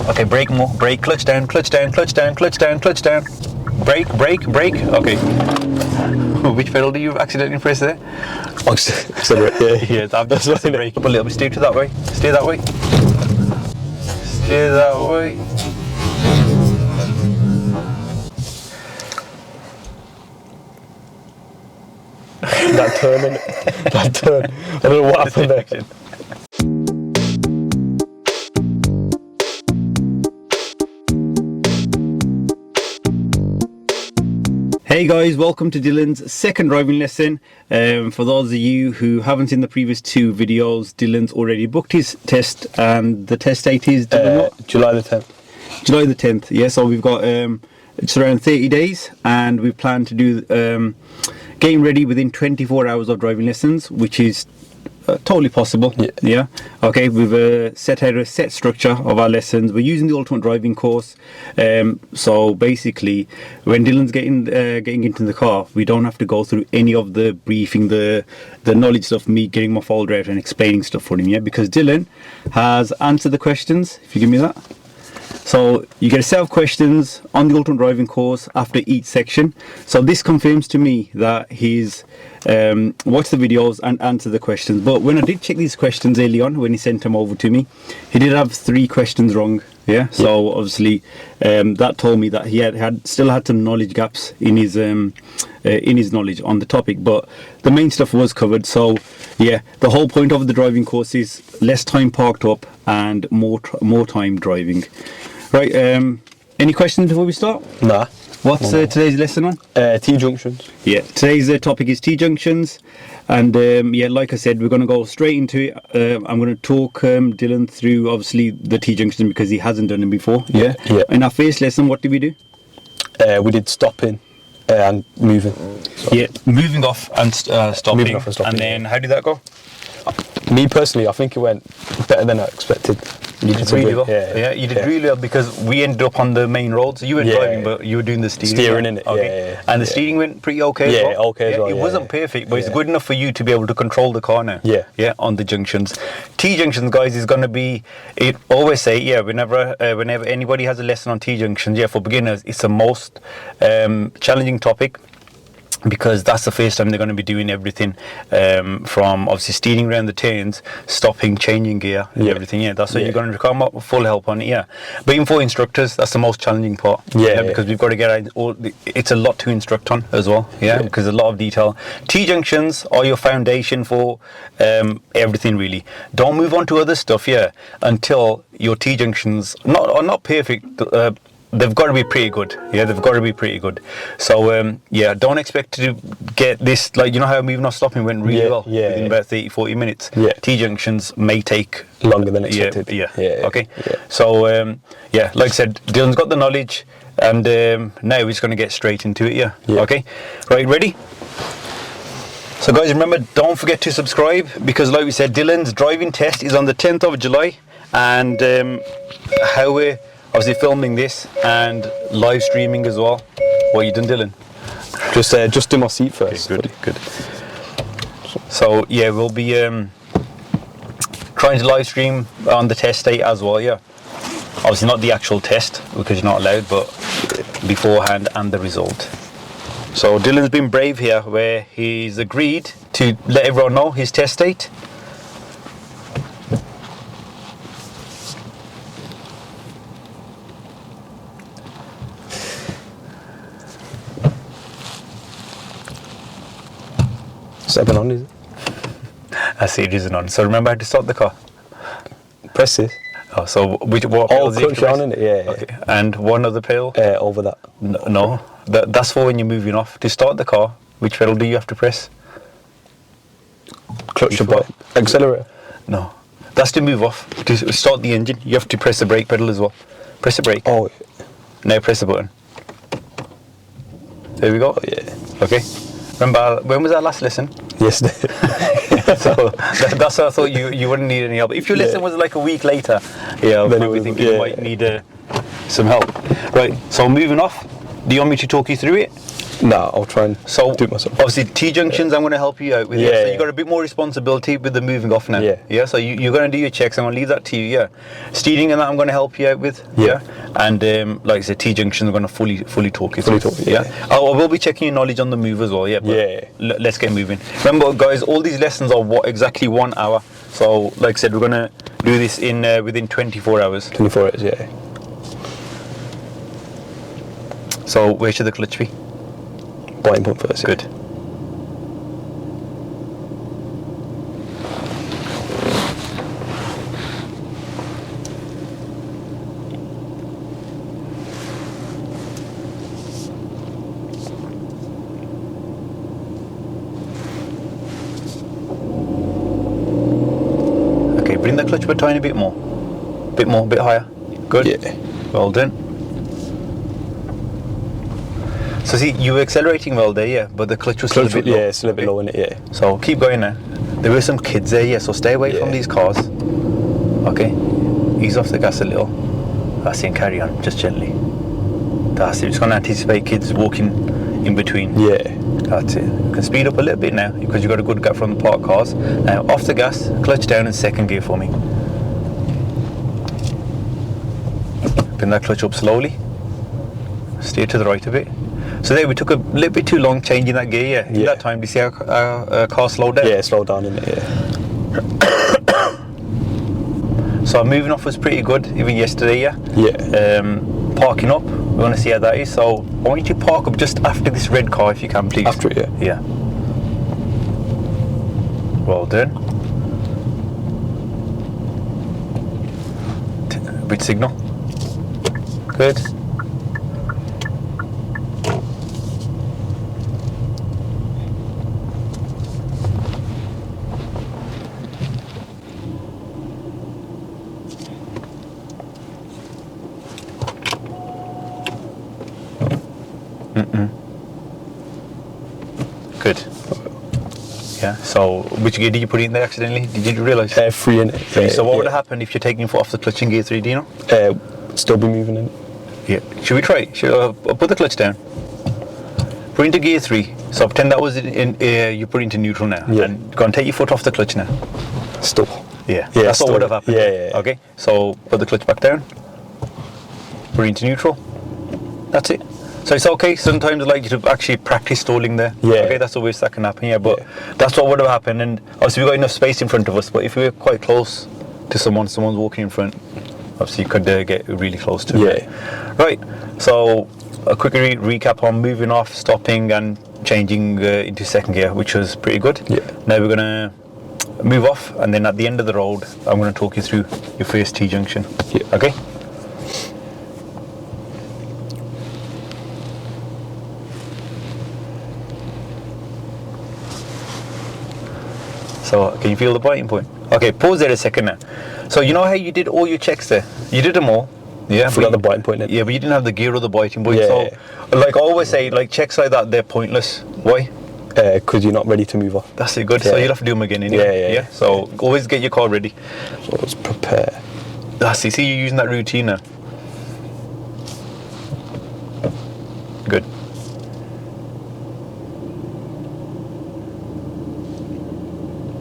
Okay, brake more. Brake, clutch down, clutch down, clutch down, clutch down, clutch down. Brake, brake, brake. Okay. Which pedal do you accidentally press there? Accelerate, yeah. Yeah, that's the brake. Up a little bit, steer to that way. Steer that way. Steer that way. That turn, innit? That turn. I don't know what happened there. Hey guys, welcome to Dylan's second driving lesson. For those of you who haven't seen the previous two videos, Dylan's already booked his test, and the test date is July the 10th. July the 10th, yeah, so we've got it's around 30 days, and we plan to do getting ready within 24 hours of driving lessons, which is totally possible. Yeah. Okay, we've set out a set structure of our lessons. We're using the ultimate driving course, so basically when Dylan's getting into the car, we don't have to go through any of the briefing, the knowledge stuff, me getting my folder out and explaining stuff for him, yeah, because Dylan has answered the questions. If you give me that. So you get a set of questions on the ultimate driving course after each section. So this confirms to me that he's watched the videos and answered the questions. But when I did check these questions early on, when he sent them over to me, he did have 3 questions wrong. Yeah. So obviously that told me that he still had some knowledge gaps in his knowledge on the topic. But the main stuff was covered. So yeah, the whole point of the driving course is less time parked up and more time driving. Right, any questions before we start? Nah. What's today's lesson on? T-junctions. Yeah, today's topic is T-junctions, and yeah, like I said, we're going to go straight into it. I'm going to talk Dylan through obviously the T-junction because he hasn't done it before. Yeah. In our first lesson, what did we do? We did stopping and moving. So. Yeah, moving off and stopping. Moving off and stopping. And then how did that go? Me personally, I think it went better than I expected. You did really well. Yeah, you did really well because we ended up on the main roads. You weren't driving, but you were doing the steering. Steering, innit? Okay. Yeah. And the steering went pretty okay as well. Okay as well. It wasn't perfect, but it's good enough for you to be able to control the car now. Yeah, on the junctions. T-junctions, guys, is going to be, it always say, whenever anybody has a lesson on T-junctions, for beginners, it's the most challenging topic, because that's the first time they're going to be doing everything from obviously steering around the turns, stopping, changing gear and everything. That's what you're going to come up with full help on it. But even for instructors, that's the most challenging part. Because we've got to get it's a lot to instruct on as well. Because a lot of detail. T-junctions are your foundation for everything really. Don't move on to other stuff until your T-junctions are not perfect. They've got to be pretty good. They've got to be pretty good. So don't expect to get this, like, you know how moving off stopping went really well within about 30-40 minutes. T-junctions may take longer than expected. Okay. So like I said, Dylan's got the knowledge, and now we're just going to get straight into it. Okay, right, ready? So guys, remember, don't forget to subscribe, because like we said, Dylan's driving test is on the 10th of July, and how we're obviously filming this and live streaming as well. What you done, Dylan? Just do my seat first. Okay, good. So we'll be trying to live stream on the test date as well. Obviously not the actual test because you're not allowed, but beforehand and the result. So Dylan's been brave here, where he's agreed to let everyone know his test date. Second on, is it? I see it isn't on. So remember how to start the car? Press this. Oh, so what pedals clutch down, innit? Yeah. Okay. And one other pedal? Over that. No. That's for when you're moving off. To start the car, which pedal do you have to press? Clutch to brake. Accelerator. No. That's to move off. To start the engine, you have to press the brake pedal as well. Press the brake. Oh. Now press the button. There we go. Okay. Remember, when was our last lesson? Yesterday. So that's why I thought you wouldn't need any help. If your lesson was like a week later, I probably think you might need some help. Right, so moving off. Do you want me to talk you through it? Nah, I'll try and So do it myself. obviously T-junctions, I'm going to help you out with. Yeah, So yeah. you got a bit more responsibility with the moving off now. Yeah. So you're going to do your checks. I'm going to leave that to you. Yeah. Steering and that I'm going to help you out with. Yeah. And like I said, T-junctions, I'm going to fully talk you through. Fully talk, yeah. I will be checking your knowledge on the move as well. Yeah. But Yeah. Let's get moving. Remember, guys, all these lessons are exactly 1 hour. So like I said, we're going to do this in within 24 hours. 24 hours, yeah. So where should the clutch be? Biting point first. Yeah. Good. Okay, bring the clutch a tiny bit more. Bit higher. Good. Yeah. Well done. So see, you were accelerating well there, yeah, but the clutch was still a bit low. Yeah, it's still a bit low in it, yeah. So keep going now. There were some kids there, yeah, so stay away from these cars. Okay, ease off the gas a little. That's it, and carry on, just gently. That's it, just going to anticipate kids walking in between. Yeah. That's it. You can speed up a little bit now because you've got a good gap from the parked cars. Now off the gas, clutch down in second gear for me. Bring that clutch up slowly. Steer to the right a bit. So there we took a little bit too long changing that gear, yeah. That time, do you see our car slowed down? Yeah, slowed down in it, yeah. So our moving off was pretty good, even yesterday, yeah? Yeah. Parking up, we want to see how that is. So I want you to park up just after this red car if you can, please. After it, yeah. Yeah. Well done. Bit signal. Good. Good. Yeah. So, which gear did you put in there accidentally? Did you realise? 3 in it. Three. So what would have happened if you're taking your foot off the clutch in gear 3? Do you know? Still be moving in it. Yeah. Should we try it? Should I put the clutch down? Put into gear 3. So pretend that was in you put into neutral now. Yeah. And go and take your foot off the clutch now. Still. Yeah. Yeah. That's still. what would have happened. Yeah. Okay. So put the clutch back down. Put it into neutral. That's it. So it's okay. Sometimes I like you to actually practice stalling there. Yeah. Okay, that's always that can happen. Yeah, but that's what would have happened. And obviously we've got enough space in front of us. But if we were quite close to someone's walking in front, obviously you could get really close to it. Yeah. Right. So a quick recap on moving off, stopping, and changing into second gear, which was pretty good. Yeah. Now we're gonna move off, and then at the end of the road, I'm gonna talk you through your first T-junction. Yeah. Okay. So can you feel the biting point? Okay, pause there a second now. So you know how you did all your checks there? You did them all. Yeah. Forgot the biting point. Yeah, but you didn't have the gear or the biting point. Yeah. So like I always say, like checks like that, they're pointless. Why? Because you're not ready to move off. That's it, good. Yeah. So you'll have to do them again anyway. Yeah. So always get your car ready. So let's prepare. That's it. See, you're using that routine now. Good.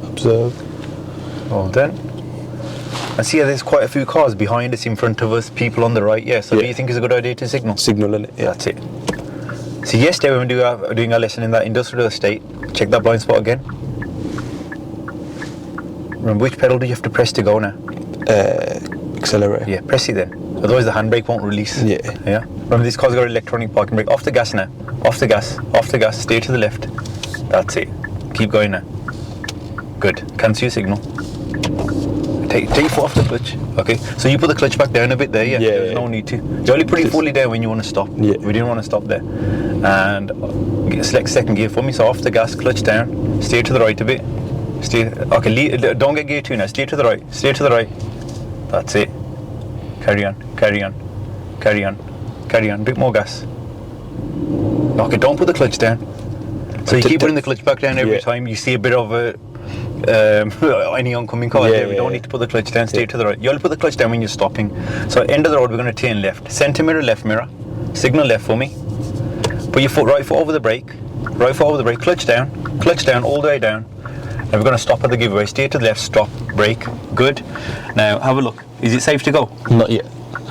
Observe. Well done. And see, there's quite a few cars behind us, in front of us, people on the right. Yeah. So do you think it's a good idea to signal? Signal in it. Yeah. That's it. So yesterday when we were doing our lesson in that industrial estate, check that blind spot again. Remember, which pedal do you have to press to go now? Accelerator. Yeah, press it then. Otherwise the handbrake won't release. Yeah. Yeah. Remember, this car's got electronic parking brake. Off the gas now. Off the gas. Off the gas. Steer to the left. That's it. Keep going now. Good. Cancel your signal. Take your foot off the clutch. Okay. So you put the clutch back down a bit there. Yeah. There's no need to. You only put it fully down when you want to stop. Yeah. We didn't want to stop there. And select second gear for me. So off the gas, clutch down. Steer to the right a bit. Steer. Okay. Don't get gear 2 now. Steer to the right. Steer to the right. That's it. Carry on. Carry on. Carry on. Carry on. Bit more gas. Okay. Don't put the clutch down. So you keep putting the clutch back down every time you see a bit of a any oncoming car. We don't need to put the clutch down. Steer to the right. You only put the clutch down when you're stopping. So end of the road, we're going to turn left. Center mirror, left mirror. Signal left for me. Put your right foot over the brake, clutch down all the way down. Now we're going to stop at the giveaway, steer to the left, stop, brake, good. Now have a look, is it safe to go? Not yet.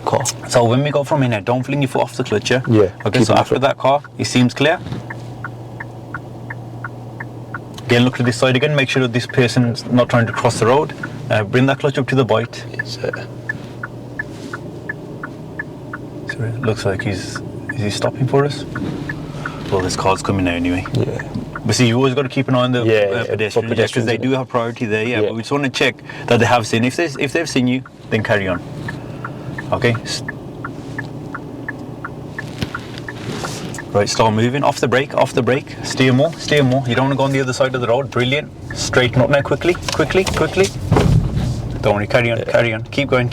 Car. So when we go from in here, don't fling your foot off the clutch, yeah? Yeah. Okay, so after that car, it seems clear. Again, look to this side again, make sure that this person's not trying to cross the road. Bring that clutch up to the bite. It's, So it looks like is he stopping for us? Well, this car's coming now anyway. yeah. But see, you always got to keep an eye on the pedestrians, because pedestrians, they innit? do have priority there, yeah. Yeah. But we just want to check that they have seen. If they've seen you, then carry on. Okay. Right, start moving. Off the brake. Steer more. You don't want to go on the other side of the road. Brilliant. Straighten up now, quickly. Don't worry, carry on. Keep going.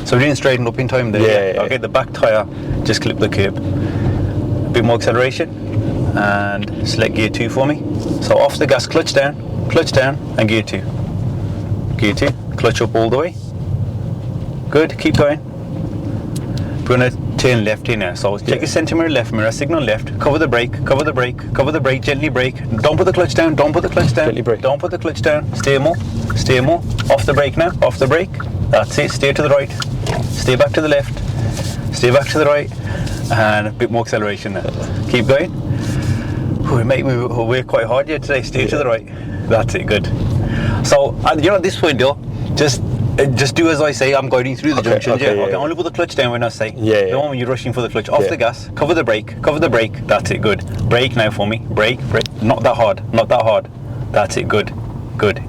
So we didn't straighten up in time there. Yeah. Okay, the back tyre just clipped the curb. A bit more acceleration. And select gear 2 for me. So off the gas, clutch down, and gear 2. Clutch up all the way. Good, keep going. We're going to turn left here now. So check your centre mirror, left mirror, signal left, cover the brake, gently brake. Don't put the clutch down, Gently brake. Don't put the clutch down, steer more. Off the brake now, That's it, steer to the right, steer back to the left, steer back to the right, and a bit more acceleration now. Keep going. We work quite hard here today, steer to the right. That's it, good. So, you know, at this point, though, just do as I say. I'm guiding through the junctions. Okay, Okay, only put the clutch down when I say. Yeah. Don't when you're rushing for the clutch. Off the gas, cover the brake. That's it, good. Brake now for me. Brake. Not that hard. That's it, good.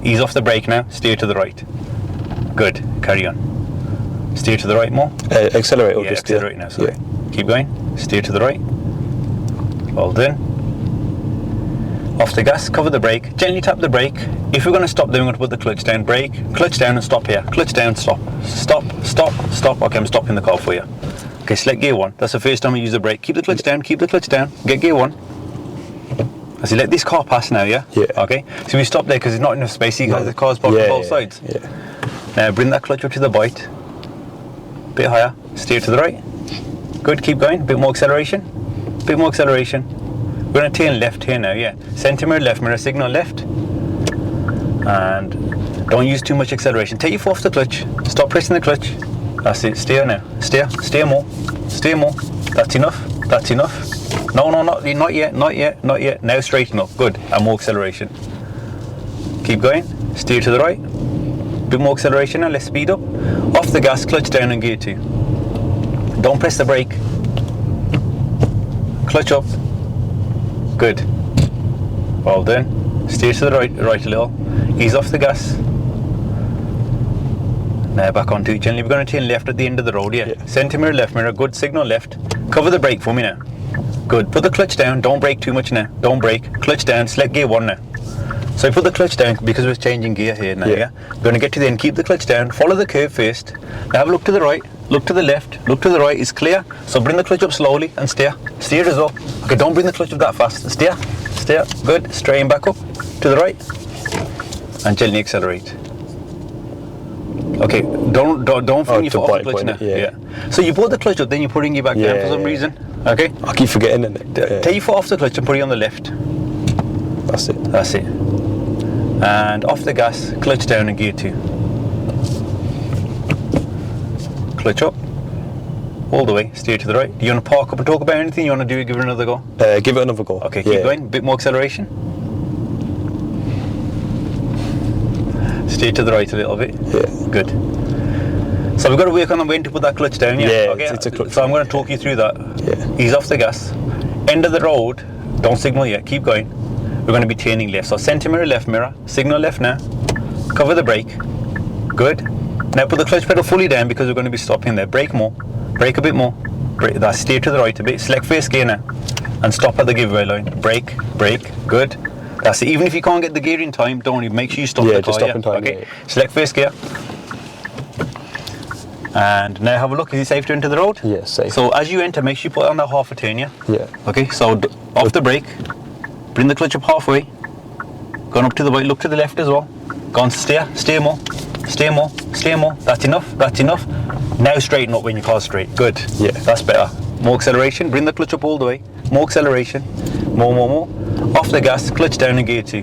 Ease off the brake now. Steer to the right. Good. Carry on. Steer to the right more. Accelerate or Yeah, just accelerate now. Sorry. Keep going. Steer to the right. Well done. Off the gas, cover the brake, gently tap the brake. If we're going to stop, then we're going to put the clutch down, brake, clutch down and stop here. Clutch down, stop. Okay, I'm stopping the car for you. Okay, select gear 1. That's the first time we use the brake. Keep the clutch down, get gear 1. I see, let this car pass now, yeah? Yeah. Okay, so we stop there because there's not enough space. You guys, the car's parked on both sides. Yeah. Now bring that clutch up to the bite. Bit higher, steer to the right. Good, keep going, bit more acceleration. We're going to turn left here now, yeah. Centre mirror, left mirror, signal left. And don't use too much acceleration. Take your foot off the clutch. Stop pressing the clutch. That's it. Steer now. Steer more. That's enough. No, not yet. Now straighten up. Good. And more acceleration. Keep going. Steer to the right. Bit more acceleration now. Let's speed up. Off the gas, clutch down and gear 2. Don't press the brake. Clutch up. Good. Well done. Steer to the right a little. Ease off the gas. Now back onto it gently. We're going to turn left at the end of the road, yeah. Centre mirror, left mirror. Good, signal left. Cover the brake for me now. Good. Put the clutch down. Don't brake too much now. Don't brake. Clutch down. Select gear 1 now. So put the clutch down because we're changing gear here now, yeah? We're going to get to the end. Keep the clutch down. Follow the curve first. Now have a look to the right. Look to the left. Look to the right. It's clear. So bring the clutch up slowly and steer. Steer as well. Okay, don't bring the clutch up that fast. Steer. Good. Straighten back up to the right. And gently accelerate. Okay, don't fling your foot off the clutch now. Yeah. So you put the clutch up, then you're putting it back down for some reason. Okay? I keep forgetting it. Take your foot off the clutch and put it on the left. That's it. And off the gas, clutch down and gear 2. Clutch up. All the way, steer to the right. Do you want to park up and talk about anything? You want to give it another go? Give it another go. Okay, keep going. Bit more acceleration. Steer to the right a little bit. Yeah. Good. So we've got to work on when to put that clutch down, yeah? Yeah, okay. it's a clutch. So I'm going to talk you through that. Yeah. Ease off the gas. End of the road. Don't signal yet. Keep going. We're going to be turning left. So centre mirror, left mirror. Signal left now. Cover the brake. Good. Now put the clutch pedal fully down because we're going to be stopping there. Brake more. Brake a bit more. That's steer to the right a bit. Select first gear now. And stop at the giveaway line. Brake. Good. That's it. Even if you can't get the gear in time, don't worry. Make sure you stop the car. Just stop in time. Okay. Yeah. Select first gear. And now have a look. Is it safe to enter the road? Yes, safe. So as you enter, make sure you put on that half a turn, yeah? Yeah. Okay, so off the brake. Bring the clutch up halfway. Gone up to the right, look to the left as well. Go on, steer more. That's enough. Now straighten up when your car's straight. Good. Yeah. That's better. More acceleration. Bring the clutch up all the way. more acceleration, more. Off the gas, clutch down in gear 2.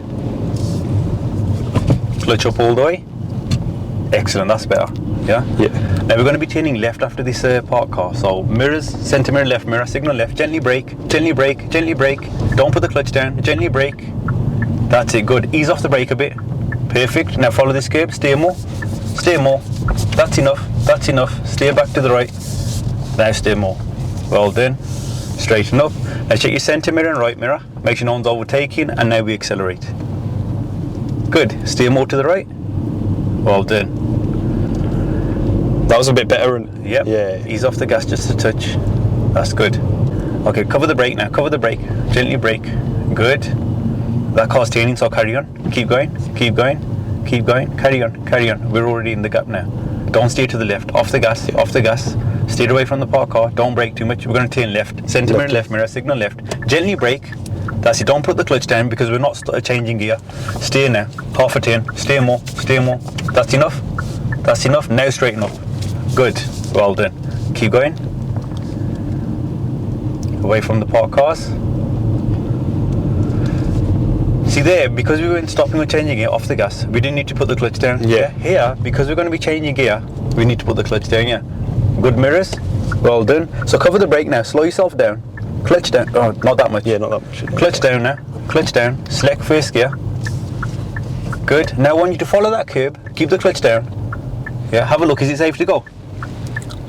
Clutch up all the way. Excellent, that's better. Yeah? Yeah. Now we're going to be turning left after this park car. So mirrors, centre mirror, left mirror, signal left, gently brake, gently brake, gently brake. Don't put the clutch down, gently brake. That's it, good. Ease off the brake a bit. Perfect. Now follow this curb, steer more. Steer more. That's enough, that's enough. Steer back to the right. Now steer more. Well done. Straighten up. Now check your centre mirror and right mirror. Make sure no one's overtaking, and now we accelerate. Good. Steer more to the right. Well done. That was a bit better. Yep. Yeah. Ease off the gas just a touch. That's good. Okay, cover the brake now. Cover the brake. Gently brake. Good. That car's turning, so carry on. Keep going. Keep going. Keep going. Carry on. Carry on. We're already in the gap now. Don't steer to the left. Off the gas. Yeah. Off the gas. Steer away from the park car. Don't brake too much. We're going to turn left. Centre mirror, left mirror, signal left. Gently brake. That's it. Don't put the clutch down because we're not changing gear. Steer now. Half a turn. Steer more. Steer more. That's enough. That's enough. Now straighten up. Good. Well done. Keep going. Away from the parked cars. See there, because we weren't stopping or changing gear off the gas, we didn't need to put the clutch down. Yeah. Here, because we're going to be changing gear, we need to put the clutch down, yeah. Good mirrors. Well done. So cover the brake now. Slow yourself down. Clutch down. Oh, not that much. Yeah, not that much. Clutch down now. Clutch down. Select first gear. Good. Now I want you to follow that curb. Keep the clutch down. Yeah, have a look. Is it safe to go?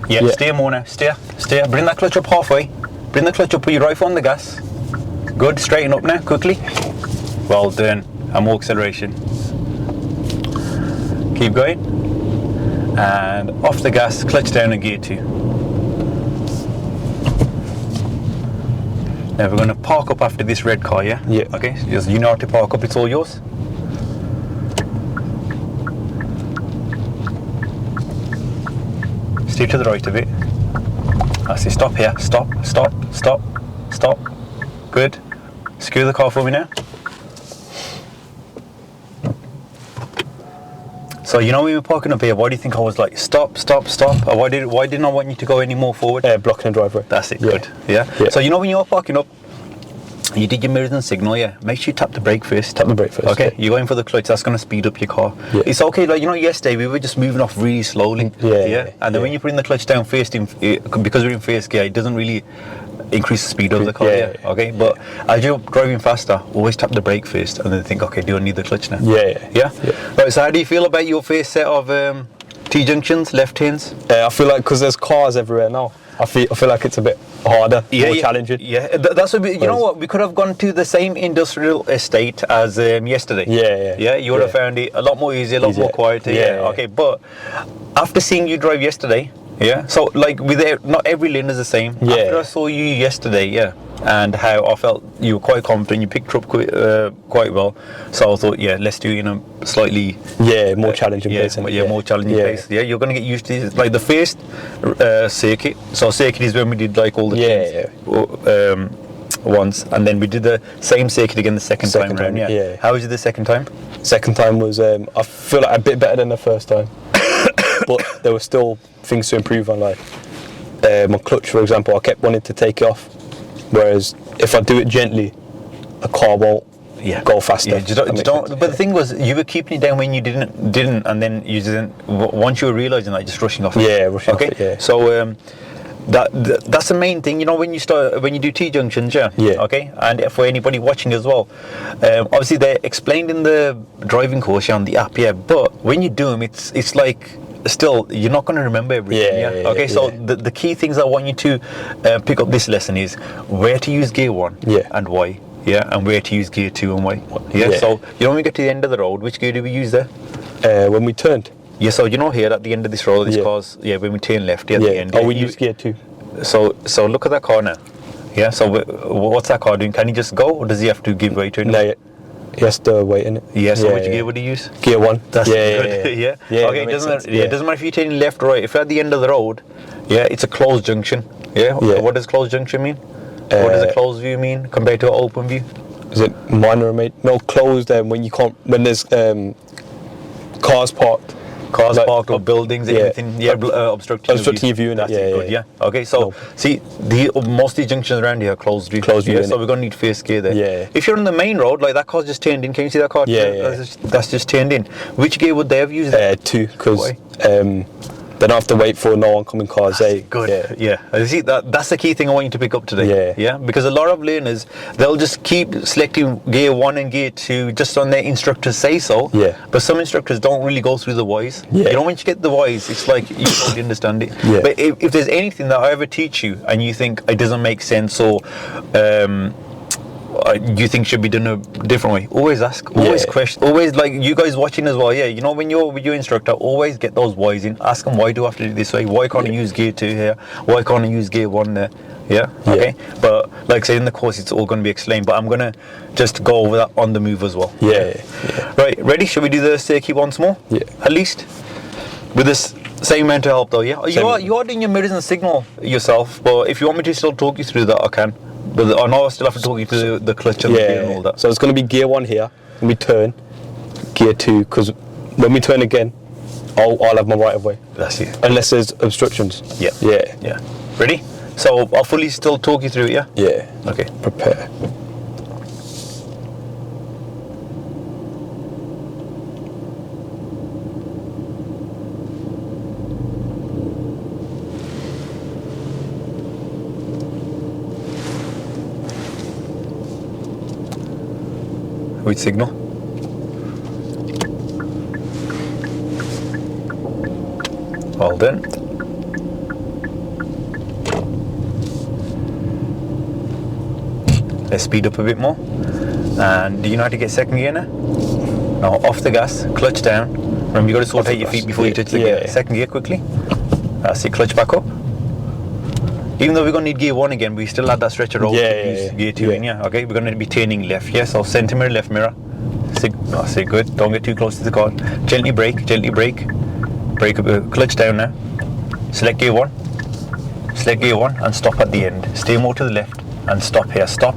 Yeah, steer more now. Steer. Steer. Bring that clutch up halfway. Bring the clutch up. Put your right foot on the gas. Good. Straighten up now, quickly. Well done. And more acceleration. Keep going. And off the gas, clutch down in gear 2. Now we're going to park up after this red car, yeah? Yeah. Okay, so you know how to park up, it's all yours. Steer to the right a bit. That's it, stop here, stop. Good. Secure the car for me now. So you know when we were parking up here, why do you think I was like, stop? Or why didn't I want you to go any more forward? Blocking the driveway. That's it, good. Yeah? So you know when you're parking up, you did your mirrors and signal, yeah? Make sure you tap the brake first. Tap the brake first. Okay, you're going for the clutch, that's going to speed up your car. Yeah. It's okay, like, you know, yesterday we were just moving off really slowly. Yeah. And then when you put in the clutch down first, because we're in first gear, it doesn't really increase the speed of the car, okay? But as you're driving faster, always tap the brake first and then think, okay, do I need the clutch now? Yeah? Right, so how do you feel about your first set of T-junctions, left turns? I feel like because there's cars everywhere now, I feel like it's a bit harder, more challenging. Yeah, that's a bit, you know what, we could have gone to the same industrial estate as yesterday. Yeah, you would have found it a lot more easier, a lot more quieter. Okay, but after seeing you drive yesterday, so like not every lane is the same. After I saw you yesterday, and how I felt you were quite confident, you picked up quite well. So I thought, let's do it in a slightly more challenging pace. More challenging pace. Yeah, you're gonna get used to it. Like the first circuit. So circuit is when we did like all the once, and then we did the same circuit again the second time round. How was it the second time? Second time was I feel like a bit better than the first time, but there were still things to improve on. Like my clutch, for example, I kept wanting to take it off. Whereas if I do it gently, a car won't go faster. But the thing was, you were keeping it down when you didn't, and then you didn't. Once you were realizing that, just rushing off. Rushing off it. So that's the main thing. You know, when you do T-junctions, okay. And for anybody watching as well, obviously they're explained in the driving course on the app. But when you do them, it's like. Still, you're not going to remember everything. Okay, so the key things I want you to pick up this lesson is where to use gear 1 and why. And where to use gear 2 and why. So you know when we get to the end of the road, which gear do we use there? When we turned. So you know here at the end of this road, this car's when we turn left at the end. We use gear 2. So look at that car now. So what's that car doing? Can he just go, or does he have to give way to it? No, he has to wait in it. So which gear would he use? Gear 1. That's good. Okay, it doesn't matter if you turn left or right. If you're at the end of the road, it's a closed junction. What does closed junction mean? What does a closed view mean compared to an open view? Is it minor or made? No, closed when you can't, when there's cars parked Cars Like, parked or buildings, yeah. anything, obstructing Obstructing your view, That's yeah, it, good, yeah. yeah. Okay, so see, most of the junctions around here are closed view. Closed view, yeah, so innit? we're gonna need first gear there. Yeah. If you're on the main road, like that car's just turned in. Can you see that car? Yeah. That's just turned in. Which gear would they have used? 2, because Why? they don't have to wait for no oncoming cars. Good. Yeah. You see, that's the key thing I want you to pick up today. Yeah. Because a lot of learners, they'll just keep selecting gear 1 and gear 2 just on their instructors say so. Yeah. But some instructors don't really go through the whys. Yeah. You know, when you get the whys, it's like you totally understand it. Yeah. But if there's anything that I ever teach you and you think it doesn't make sense or you think should be done a different way, always ask, always question, always, like you guys watching as well, you know, when you're with your instructor, always get those whys in. Ask them, why do I have to do it this way? Why can't I use gear 2 here? Why can't I use gear 1 there? Okay, but like I said, in the course it's all going to be explained, but I'm going to just go over that on the move as well. Right, ready? Should we do the circuit once more? At least with this same amount of help though. You are doing your mirrors and signal yourself, but if you want me to still talk you through that, I can. But I know I still have to talk you through the clutch and the gear and all that. So it's going to be gear 1 here, and we turn gear 2, because when we turn again, I'll have my right of way. That's it. Unless there's obstructions. Yeah. Ready? So I'll fully still talk you through it, yeah? Yeah. Okay. Prepare. Which signal? Well done. Let's speed up a bit more. And do you know how to get second gear now? Now off the gas, clutch down. Remember, you got to sort out your feet before you touch the gear. Second gear quickly. That's it, clutch back up. Even though we're going to need gear 1 again, we still have that stretch of road to use gear 2 in, okay? We're going to be turning left, so center mirror, left mirror. That's it, good. Don't get too close to the car. Gently brake. Brake up, clutch down now. Select gear 1. Select gear 1 and stop at the end. Steer more to the left and stop here. Stop.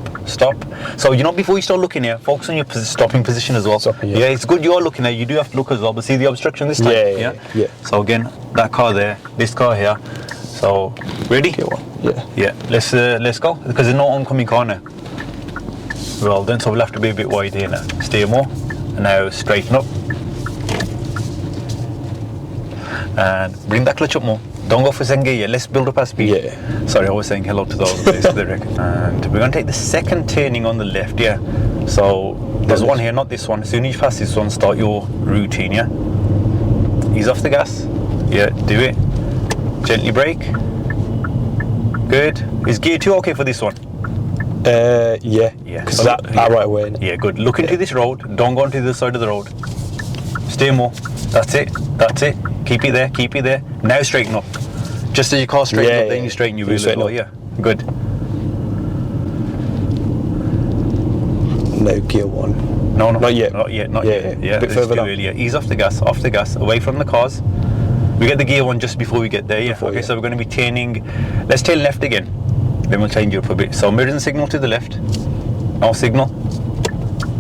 So, you know, before you start looking here, focus on your stopping position as well. Yeah, it's good you're looking there. You do have to look as well, but see the obstruction this time? Yeah. So again, that car there, this car here. So, ready? Gear 1. Yeah. Let's go, because there's no oncoming car now. Well done, so we'll have to be a bit wide here now. Steer more, and now straighten up. And bring that clutch up more. Don't go for second gear yet, let's build up our speed. Sorry, I was saying hello to those guys. And we're going to take the second turning on the left, So, there's one here, not this one. As soon as you pass this one, start your routine, Ease off the gas. Do it. Gently brake. Good. Is gear 2 okay for this one? Yeah. Because that right away. Yeah, good. Look into this road. Don't go onto the side of the road. Steer more. That's it. Keep it there. Now straighten up. Just as your car straightens up, then you straighten your wheel as well. Good. No, gear 1. No. Not yet. Yeah, a bit further down. Ease off the gas, away from the cars. We get the gear 1 just before we get there, so we're going to be turning. Let's turn left again. Then we'll change it up a bit. So mirrors and signal to the left. No signal.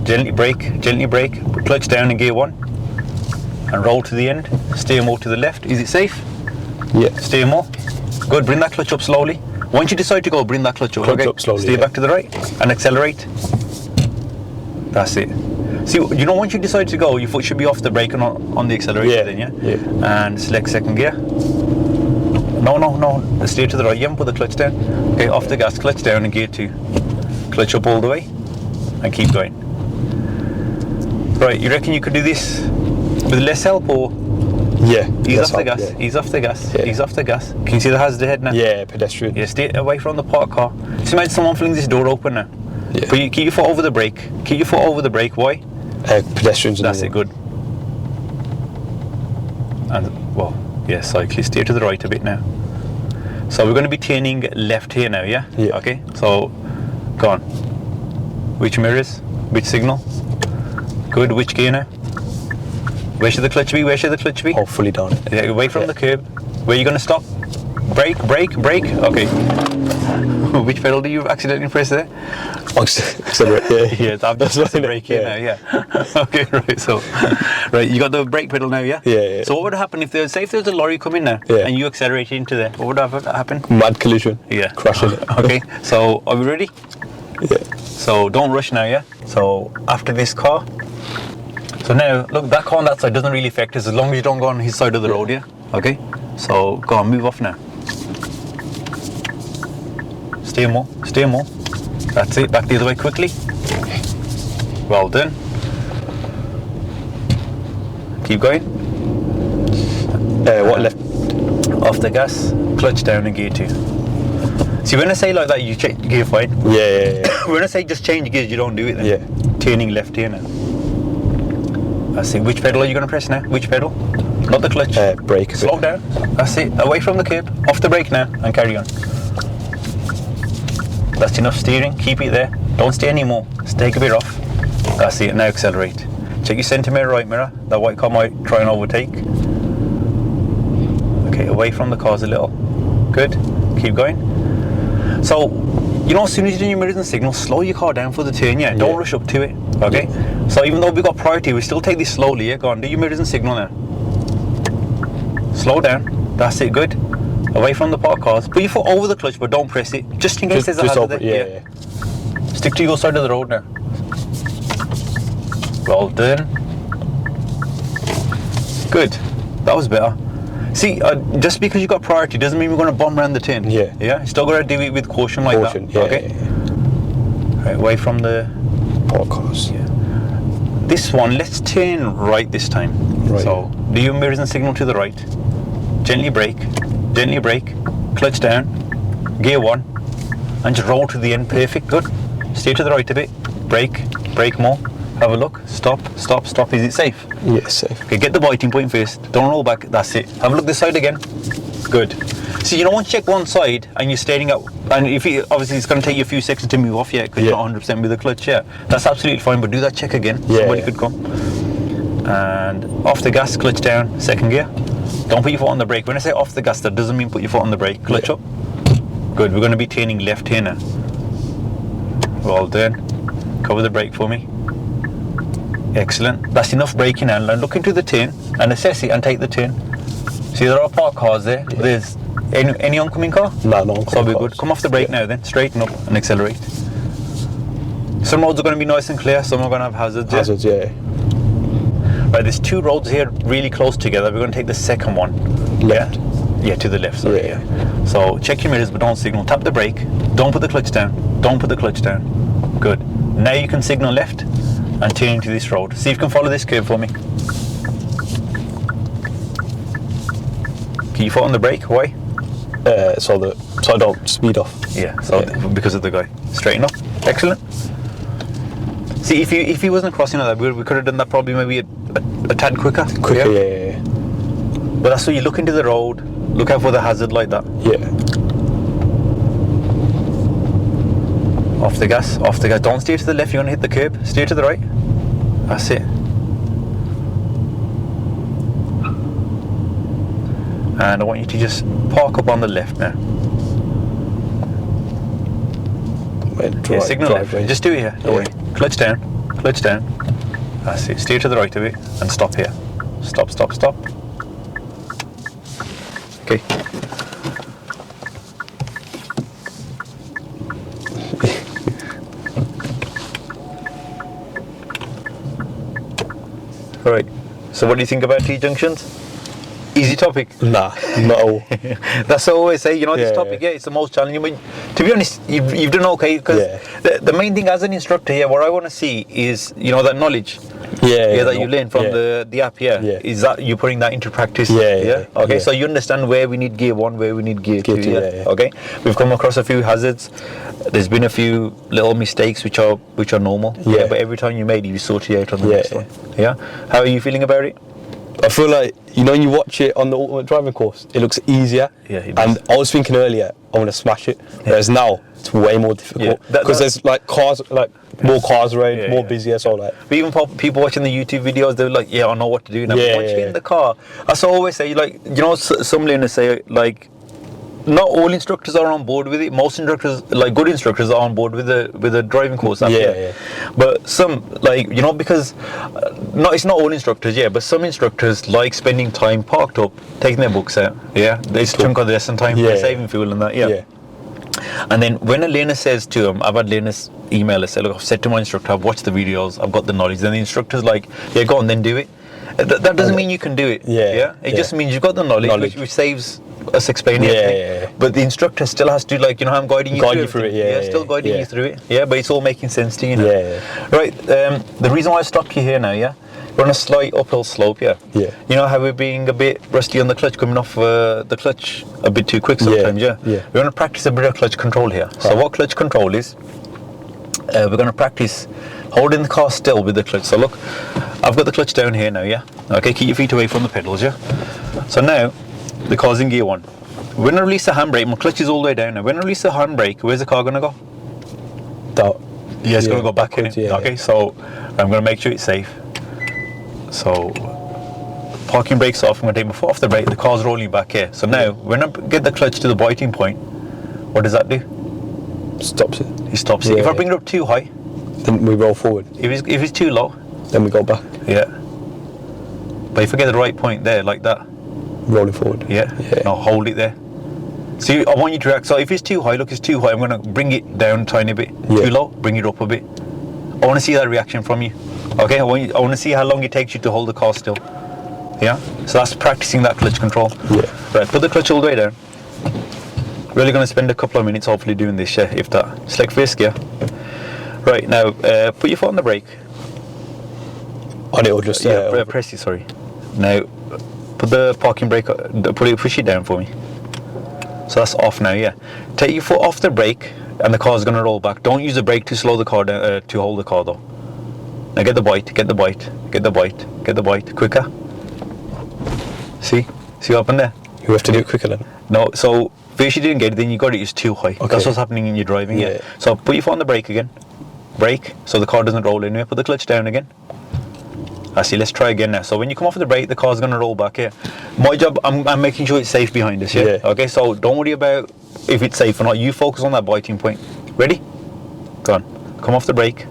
Gently brake. Clutch down in gear 1. And roll to the end. Steer more to the left. Is it safe? Yeah. Steer more. Good, bring that clutch up slowly. Once you decide to go, bring that clutch up. Clutch up slowly. Steer back to the right and accelerate. That's it. See, you know, once you decide to go, your foot should be off the brake and on the accelerator then, And select second gear. No. Steer to the right. You haven't put the clutch down. Okay, off the gas, clutch down in gear 2. Clutch up all the way and keep going. Right, you reckon you could do this with less help or? Ease off the gas. Can you see the hazard ahead now? Yeah, pedestrian. Yeah, stay away from the parked car. Just imagine someone flings this door open now. But you keep your foot over the brake. Why? Pedestrians. That's it, good. And, cyclist, steer to the right a bit now. So we're going to be turning left here now, yeah? Okay, so, go on. Which mirrors? Which signal? Good, which gear now? Where should the clutch be? Oh, fully down. Away from the curb. Where are you going to stop? Brake. Okay. Which pedal do you accidentally press there? Accelerate, yeah. Yeah, I've just pressed the brake here now, yeah. Okay, right, so, right, you got the brake pedal now, yeah? Yeah. So what would happen if there's, say if there's a lorry coming now, Yeah. and you accelerate into there, what would happen? Mad collision. Yeah. Crashing it. Okay, so are we ready? Yeah. So don't rush now, yeah? So after this car, so now, look, that car on that side doesn't really affect us as long as you don't go on his side of the road, yeah? Okay, so go on, move off now. Steer more, steer more. That's it, back the other way quickly. Well done. Keep going. What left? Off the gas, clutch down and gear 2. See, when I say like that, you check gear 5. Yeah. When I say just change gears, you don't do it then. Yeah. Turning left here now. That's it. Which pedal are you going to press now? Which pedal? Not the clutch. Brake. Slow down. That's it. Away from the curb. Off the brake now and carry on. That's enough steering. Keep it there. Don't stay anymore. Just take a bit off. That's it. Now accelerate. Check your centre mirror, right mirror. That white car might try and overtake. Okay, away from the cars a little. Good. Keep going. So, you know, as soon as you do your mirrors and signals, slow your car down for the turn, yeah? Don't rush up to it, okay? Yeah. So even though we've got priority, we still take this slowly, yeah? Go on, do your mirrors and signal now. Slow down. That's it, good. Away from the parked cars. Put your foot over the clutch, but don't press it. Just in case there's a hazard there. Yeah. Stick to your side of the road now. Well done. Good. That was better. See, just because you got priority doesn't mean we're going to bomb around the turn. Yeah. Yeah? You still got to do it with caution like that. Yeah, okay? Right, away from the podcast. Yeah. This one, let's turn right this time. Right. So, do your mirrors and signal to the right. Gently brake, clutch down, gear 1, and just roll to the end. Perfect, good. Steer to the right a bit, brake more. Have a look. Stop. Is it safe? Yeah, safe. Okay, get the biting point first. Don't roll back. That's it. Have a look this side again. Good. So you know, once you check one side and you're staring at, and if you, obviously it's going to take you a few seconds to move off yet because you're not 100% with the clutch. Yeah, that's absolutely fine. But do that check again. Somebody could come. And off the gas, clutch down, second gear. Don't put your foot on the brake. When I say off the gas, that doesn't mean put your foot on the brake. Clutch up. Good. We're going to be turning left here now. Well done. Cover the brake for me. Excellent. That's enough braking now. Look into the turn and assess it and take the turn. See, there are parked cars there. Yeah. There's any oncoming car? No oncoming So we're good. Come off the brake now then. Straighten up and accelerate. Some roads are going to be nice and clear. Some are going to have hazards. Yeah. Right, there's 2 roads here really close together. We're going to take the second one. Left. Yeah, to the left. Sorry. Yeah. So check your mirrors, but don't signal. Tap the brake. Don't put the clutch down. Good. Now you can signal left and turn into this road. See if you can follow this curve for me. Can you foot on the brake? Why? So I don't speed off. Yeah. Because of the guy. Straighten up. Excellent. See, if he wasn't crossing like that, we could have done that probably maybe a tad quicker. Yeah. But that's why you look into the road, look out for the hazard like that. Yeah. Off the gas. Don't steer to the left, you're going to hit the curb. Steer to the right. That's it. And I want you to just park up on the left now. Signal left. Just do it here. Don't worry. Clutch down. That's it. Steer to the right of it and stop here. Stop. Okay. Alright, so what do you think about T-junctions? Easy topic? Nah, not at all. That's what I always say, this topic, it's the most challenging. But to be honest, you've done okay, because the main thing as an instructor here, what I want to see is, that knowledge. That you learn from the app, is that you're putting that into practice. Okay, so you understand where we need gear 1, where we need gear 2. Okay, we've come across a few hazards. There's been a few little mistakes which are normal. But every time you made it, you sort it out on the next one. How are you feeling about it? I feel like, when you watch it on the ultimate driving course, it looks easier. It does. And I was thinking earlier, I want to smash it. Whereas now, it's way more difficult. Because there's cars, more cars around, more busier. So but even people watching the YouTube videos, they're like, I know what to do now. But once you get in the car, that's what I always say, some learners say, not all instructors are on board with it. Most instructors, like good instructors, are on board with the driving course. Yeah. But some, like, you know, because it's not all instructors, but some instructors like spending time parked up, taking their books out. Yeah, they chunk of the lesson time for saving fuel and that. Yeah. And then when a learner says to them, I've had learners email us, say, look, I've said to my instructor, I've watched the videos, I've got the knowledge. Then the instructor's like, yeah, go on, then do it. That doesn't mean you can do it. It just means you've got the knowledge. Which saves us explaining everything. But the instructor still has to, like, you know, I'm guiding you through it. Still guiding you through it. But it's all making sense to you now. Right. The reason why I stopped you here now, we're on a slight uphill slope. You know how we're being a bit rusty on the clutch, coming off the clutch a bit too quick sometimes. We're going to practice a bit of clutch control here. So what clutch control is, we're going to practice holding the car still with the clutch. So look, I've got the clutch down here now, okay, keep your feet away from the pedals, so now the car's in gear 1. When I release the handbrake, my clutch is all the way down now. When I release the handbrake, where's the car going to go? It's going to go back in it. Okay, so I'm going to make sure it's safe. So parking brakes off, I'm going to take my foot off the brake, the car's rolling back here. So now when I get the clutch to the biting point, what does that do? Stops it. It stops it. If I bring it up too high, then we roll forward. If it's too low, then we go back. But if I get the right point there, like that, rolling forward. No, hold it there. So I want you to react. So if it's too high, look, it's too high, I'm going to bring it down a tiny bit. Too low, bring it up a bit. I want to see that reaction from you. Okay, I want to see how long it takes you to hold the car still. So that's practicing that clutch control. Right, put the clutch all the way down. Really going to spend a couple of minutes hopefully doing this, if that. Select first gear. Right, now put your foot on the brake. On it or just press it, sorry. Now put the parking brake, push it down for me. So that's off now, Take your foot off the brake and the car's going to roll back. Don't use the brake to slow the car down, to hold the car though. Now get the bite, quicker. See what happened there? You have to do it quicker then? No, so first you didn't get it, then you got it, it's too high. Okay. That's what's happening in your driving, So put your foot on the brake again. Brake, so the car doesn't roll in here. Put the clutch down again. I see, let's try again now. So when you come off of the brake, the car's going to roll back here. My job, I'm making sure it's safe behind us, Okay, so don't worry about if it's safe or not. You focus on that biting point. Ready? Go on. Come off the brake.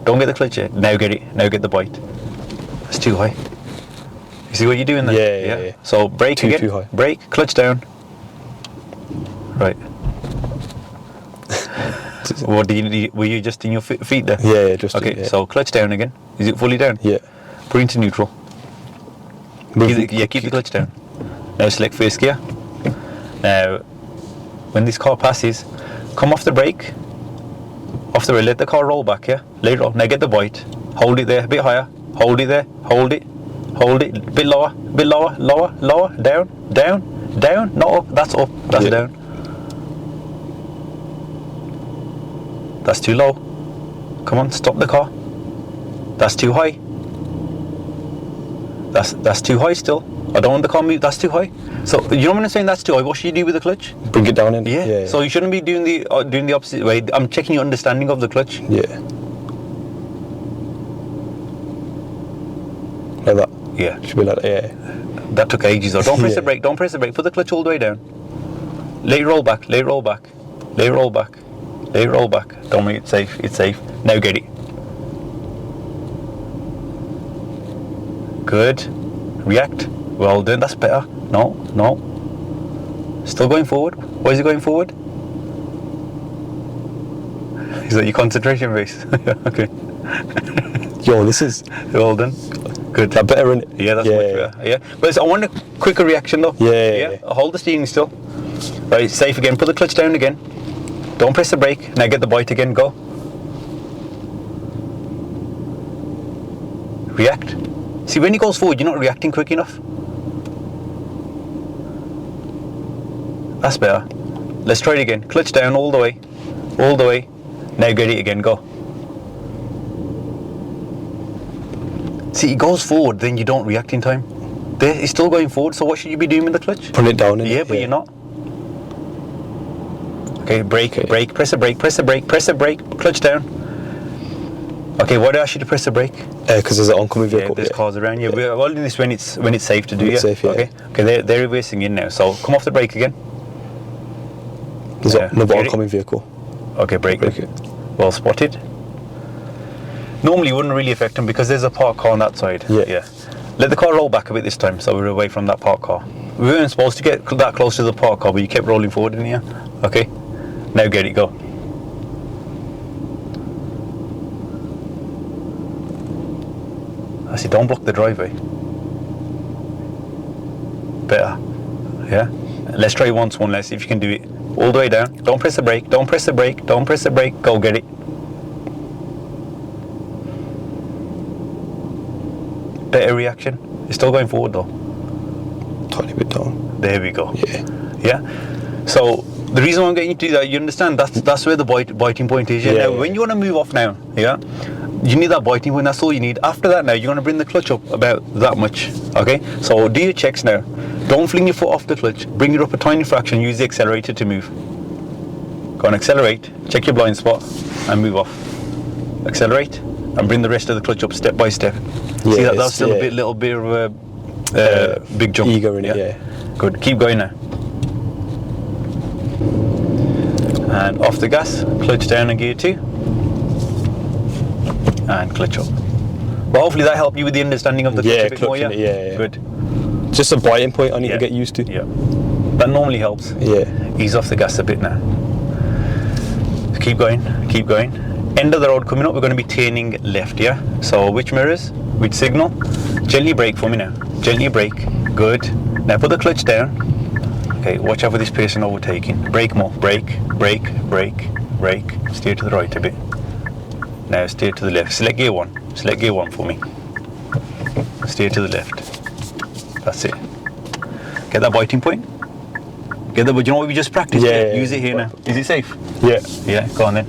Don't get the clutch yet. Now get it. Now get the bite. It's too high. You see what you're doing there? Yeah. So brake again. Too high. Brake, clutch down. Right. What do you need? Were you just in your feet there? Yeah, just. Okay, so clutch down again. Is it fully down? Yeah. Put into neutral. Keep the clutch down. Now select first gear. Now, when this car passes, come off the brake. Off the rail, let the car roll back, Let it roll. Now get the bite. Hold it there, a bit higher. Hold it there. Hold it. A bit lower. Lower. Down. Not up. That's up. That's down. That's too low. Come on, stop the car. That's too high. That's too high still. I don't want the car move. That's too high. So you know when I'm saying that's too high, what should you do with the clutch? Bring it down in. Yeah. So you shouldn't be doing the opposite way. I'm checking your understanding of the clutch. Yeah. Like that. Yeah. Should be like that. Yeah. That took ages though. Don't press the brake. Don't press the brake. Put the clutch all the way down. Let it roll back. Don't make it safe. It's safe. Now get it. Good. React. Well done. That's better. No. Still going forward. Why is it going forward? Is that your concentration base? Okay. Yo, this is well done. Good. That better, isn't it? Yeah, that's much better. Yeah. But I want a quicker reaction though. Yeah. Hold the steering still. Right, safe again. Put the clutch down again. Don't press the brake. Now get the bite again. Go. React. See, when he goes forward, you're not reacting quick enough. That's better. Let's try it again. Clutch down all the way. Now get it again. Go. See, he goes forward, then you don't react in time. There, he's still going forward, so what should you be doing with the clutch? Put it down. But you're not. Okay, brake, press the brake, clutch down. Okay, why do I ask you to press the brake? Because there's an oncoming vehicle. There's cars around you. We're doing this when it's safe to do. It's safe, Okay, they're reversing in now. So come off the brake again. There's another oncoming vehicle. Okay, brake. Well spotted. Normally it wouldn't really affect him because there's a parked car on that side. Yeah. Let the car roll back a bit this time so we're away from that parked car. We weren't supposed to get that close to the parked car, but you kept rolling forward in here. Okay, now get it, go. I see, don't block the driveway. Better. Yeah. Let's try once, one less, if you can do it. All the way down. Don't press the brake, don't press the brake, don't press the brake. Go, get it. Better reaction. It's still going forward though. Tiny bit down. There we go. Yeah. Yeah. So the reason why I'm getting you to do that, you understand, that's where the biting point is. Yeah. Now, when you want to move off now, yeah, you need that biting point. That's all you need. After that, now you're going to bring the clutch up about that much. Okay. So do your checks now. Don't fling your foot off the clutch. Bring it up a tiny fraction. Use the accelerator to move. Go and accelerate. Check your blind spot and move off. Accelerate and bring the rest of the clutch up step by step. Yeah, see that's still a little bit of a big jump. Ego in it. Yeah. Good. Keep going now. And off the gas. Clutch down in gear 2. And clutch up. But hopefully that helped you with the understanding of the clutch a bit more. Yeah. Good. Just a biting point I need to get used to. Yeah. That normally helps. Yeah. Ease off the gas a bit now. Keep going. Keep going. End of the road coming up, we're going to be turning left, yeah? So which mirrors? Which signal? Gently brake for me now. Gently brake. Good. Now put the clutch down. Okay, watch out for this person overtaking. Brake more. Brake, brake, brake, brake. Steer to the right a bit. Now steer to the left. Select gear 1. Select gear 1 for me. Steer to the left. That's it. Get that biting point. Get the, you know what we just practiced? Yeah. Use it here now. Is it safe? Yeah. Yeah, go on then.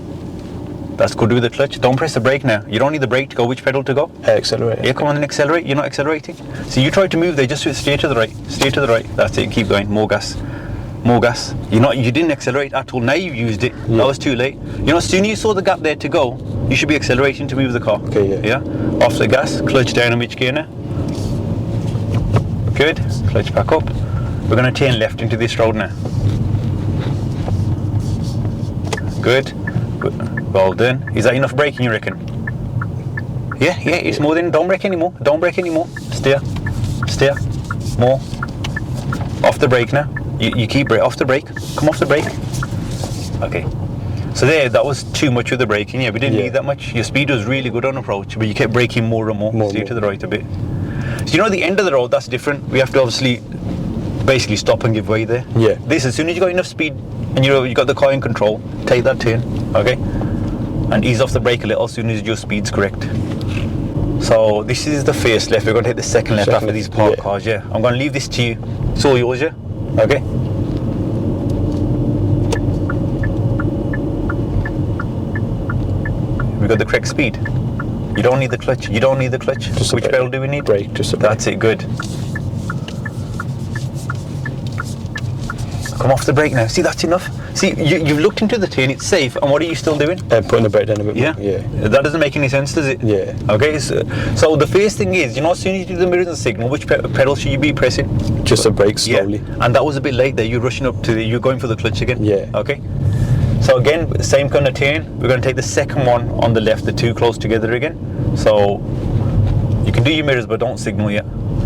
That's good with the clutch. Don't press the brake now. You don't need the brake to go. Which pedal to go? Accelerate. Yeah, come on and accelerate. You're not accelerating. So you try to move there, just steer to the right. Steer to the right. That's it. Keep going. More gas. More gas. You didn't accelerate at all. Now you've used it. Yeah. That was too late. You know, as soon as you saw the gap there to go, you should be accelerating to move the car. Okay, yeah. Yeah? Off the gas. Clutch down in which gear now? Good. Clutch back up. We're going to turn left into this road now. Good. Well done. Is that enough braking, you reckon? Yeah, it's more than. Don't brake anymore. Don't brake anymore. Steer. Steer. More. Off the brake now. You keep brake. Off the brake. Come off the brake. Okay. So that was too much with the braking. Yeah, we didn't need that much. Your speed was really good on approach, but you kept braking more and more. Steer to the right a bit. So you know, at the end of the road, that's different. We have to obviously basically stop and give way there. Yeah. This, as soon as you got enough speed and you got the car in control, take that turn, okay? And ease off the brake a little as soon as your speed's correct. So this is the first left. We're going to hit the second left after these parked cars, yeah. I'm going to leave this to you. It's all yours, yeah? Okay? We got the correct speed. You don't need the clutch. You don't need the clutch. Just which pedal do we need? Brake. Just a brake. That's it. Good. Come off the brake now. See, that's enough. See, you've looked into the turn. It's safe. And what are you still doing? Putting the brake down a bit more. Yeah. That doesn't make any sense, does it? Yeah. Okay. So the first thing is, as soon as you do the mirrors and signal, which pedal should you be pressing? Just a brake slowly. Yeah. And that was a bit late there. You're rushing up to you're going for the clutch again. Yeah. Okay. So again, same kind of turn. We're going to take the second one on the left, the two close together again. So you can do your mirrors, but don't signal yet.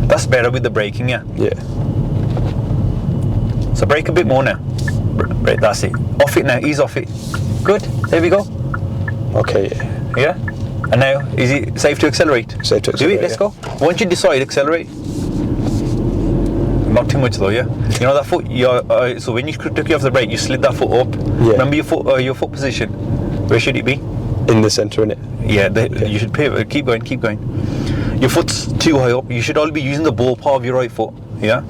That's better with the braking, yeah. Yeah. So brake a bit more now. Right, that's it. Off it now. Ease off it. Good. There we go. Okay. Yeah. And now, is it safe to accelerate? Safe to accelerate. Do it. Let's go. Once you decide, accelerate. Not too much though, yeah. You know that foot. So when you took you off the brake, you slid that foot up. Yeah. Remember your foot position. Where should it be? In the centre, innit? Yeah. You should pivot. Keep going. Keep going. Your foot's too high up. You should only be using the ball part of your right foot. Yeah.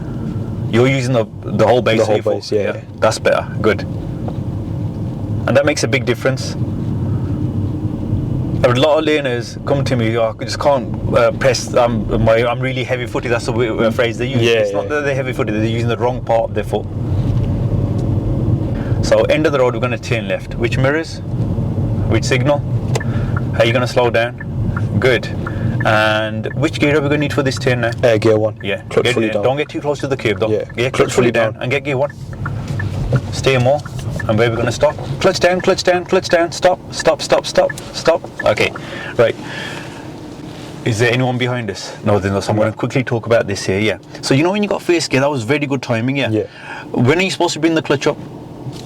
You're using the whole base of your foot. Yeah. That's better. Good. And that makes a big difference. A lot of learners come to me, I just can't press, I'm really heavy footed, that's the phrase they use. It's not that they're heavy footed, they're using the wrong part of their foot. So end of the road, we're going to turn left. Which mirrors? Which signal? How are you going to slow down? Good. And which gear are we going to need for this turn now? Gear 1. Yeah. Clutch fully down. Don't get too close to the curb though. Yeah. Clutch fully down and get gear 1. Steer more. And where we're going to stop? Clutch down, clutch down, clutch down, stop, stop, stop, stop, stop. Okay, right. Is there anyone behind us? No, there's not. So I'm going to quickly talk about this here, yeah. So you know when you got first gear, that was very good timing, yeah? Yeah. When are you supposed to bring the clutch up?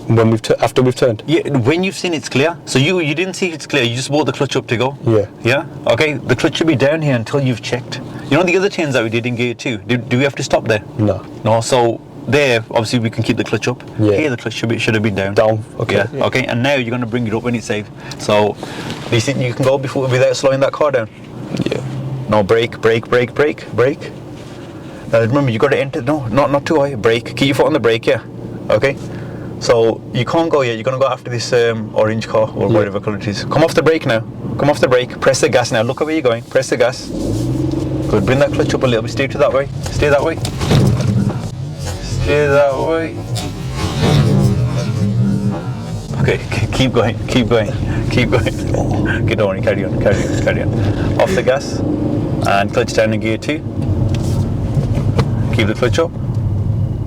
When after we've turned? Yeah, when you've seen it's clear. So you didn't see it's clear, you just brought the clutch up to go? Yeah. Yeah? Okay, the clutch should be down here until you've checked. You know the other turns that we did in gear 2, do we have to stop there? No. No, so there, obviously we can keep the clutch up. Yeah. Here the clutch should have been down. Down, okay. Yeah. Yeah. Okay, and now you're going to bring it up when it's safe. So, do you think you can go without slowing that car down? Yeah. No, brake, brake, brake, brake, brake. Now remember, you got to enter, no, not too high, brake. Keep your foot on the brake, yeah. Okay? So, you can't go yet, you're going to go after this orange car, or whatever colour it is. Come off the brake now. Come off the brake, press the gas now, look at where you're going, press the gas. Good, bring that clutch up a little bit, steer to that way, steer that way. Steer that way. Okay, keep going, keep going, keep going. Okay, don't worry, carry on, carry on, carry on. Off the gas, and clutch down in gear 2. Keep the clutch up.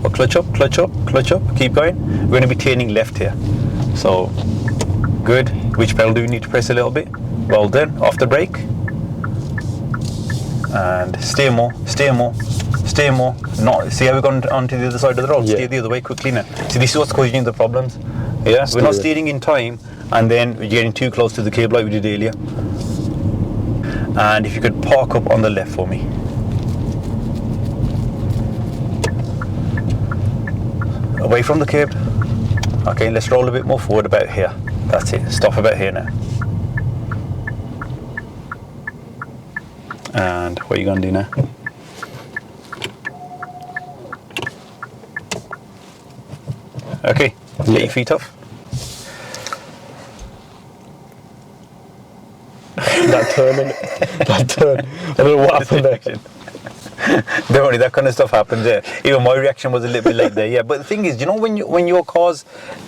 Or clutch up, clutch up, clutch up, keep going. We're going to be turning left here. So, good. Which pedal do we need to press a little bit? Well done. Off the brake. And steer more, steer more, steer more. Not, see how we've gone onto the other side of the road? Yeah. Steer the other way quickly now. See, this is what's causing the problems. Yeah, we're not steering in time, and then we're getting too close to the cable like we did earlier. And if you could park up on the left for me. Away from the curb. Okay, let's roll a bit more forward about here. That's it. Stop about here now. And what are you going to do now? Okay, get your feet off. That turn, innit? That turn. I don't know what happened there. Don't worry, that kind of stuff happens there. Even my reaction was a little bit late there, yeah. But the thing is, you know, when your cars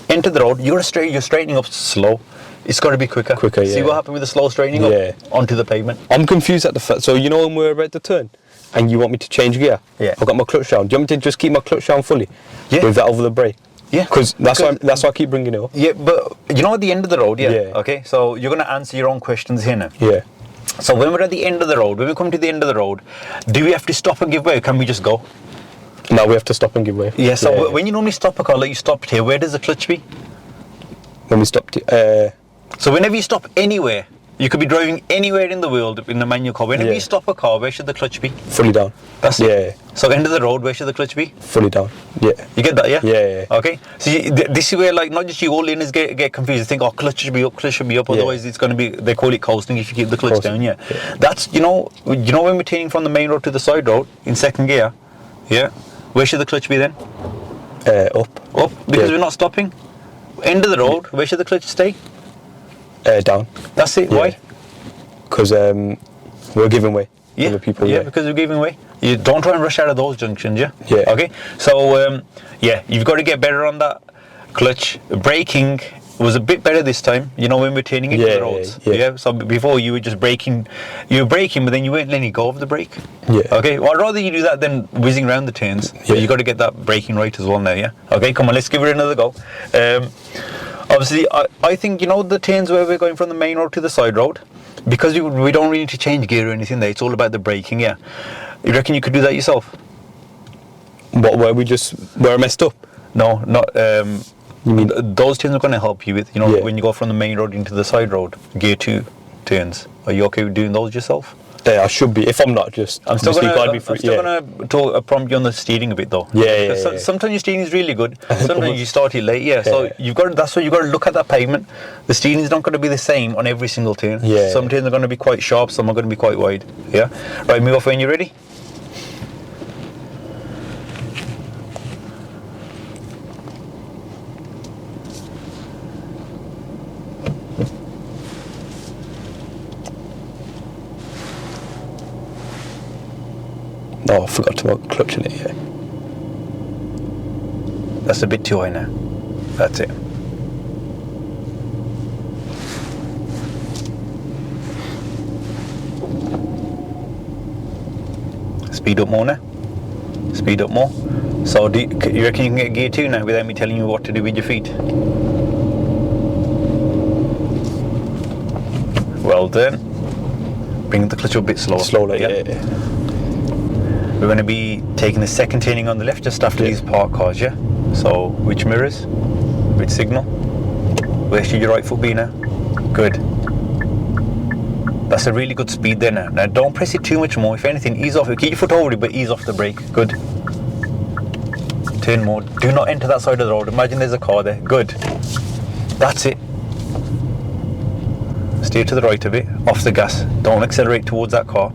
enter the road, you're straightening up slow. It's got to be quicker. Quicker, yeah. See what happened with the slow straightening up onto the pavement? I'm confused at the fact. So you know when we're about to turn, and you want me to change gear? Yeah. I've got my clutch down. Do you want me to just keep my clutch down fully? Yeah. With that over the brake? Yeah. Because that's why I keep bringing it up. Yeah, but you know at the end of the road, okay. So you're going to answer your own questions here now. Yeah. So when we're at the end of the road, when we come to the end of the road, do we have to stop and give way, or can we just go? No, we have to stop and give way. Yeah, so when you normally stop a car, like you stopped here, where does the clutch be? When we stopped, so whenever you stop anywhere, you could be driving anywhere in the world in a manual car. Whenever you stop a car, where should the clutch be? Fully down. That's it. So end of the road, where should the clutch be? Fully down. Yeah. You get that, yeah? Yeah. Okay. So this is where, like, not just you all learners get confused. They think, oh, clutch should be up, clutch should be up. Otherwise, it's going to be. They call it coasting if you keep the clutch down. Yeah. That's you know when we're turning from the main road to the side road in second gear. Yeah. Where should the clutch be then? Up. Up, because we're not stopping. End of the road, where should the clutch stay? Down. That's it. Why? Because we're giving way. Yeah, people, because we're giving way. You don't try and rush out of those junctions, yeah? Yeah. Okay, so, you've got to get better on that clutch. Braking was a bit better this time, you know, when we're turning into the roads. Yeah. So before you were just braking, but then you weren't letting go of the brake. Yeah. Okay, well, I'd rather you do that than whizzing around the turns. But you got to get that braking right as well now, yeah? Okay, come on, let's give it another go. Obviously, I think, you know, the turns where we're going from the main road to the side road, because we don't really need to change gear or anything there, it's all about the braking, yeah. You reckon you could do that yourself? What, where I messed up? No, not, you mean those turns are going to help you with, you know, when you go from the main road into the side road, gear 2 turns. Are you okay with doing those yourself? Yeah, I should be. If I'm not, I'm still going to prompt you on the steering a bit though. Yeah. Sometimes your steering is really good. Sometimes you start it late. Yeah. So that's why you've got to look at that pavement. The steering is not going to be the same on every single turn. Yeah. Some turns are going to be quite sharp. Some are going to be quite wide. Yeah. Right. Move off when you're ready. Oh, I forgot to put clutch in it, That's a bit too high now. That's it. Speed up more now. Speed up more. So you reckon you can get gear 2 now without me telling you what to do with your feet? Well done. Bring the clutch up a bit slower. Slowly, yeah. We're going to be taking the second turning on the left just after these parked cars, yeah? So, which mirrors? Which signal? Where should your right foot be now? Good. That's a really good speed there now. Now, don't press it too much more. If anything, ease off it. Keep your foot over it, but ease off the brake. Good. Turn more. Do not enter that side of the road. Imagine there's a car there. Good. That's it. Steer to the right a bit. Off the gas. Don't accelerate towards that car.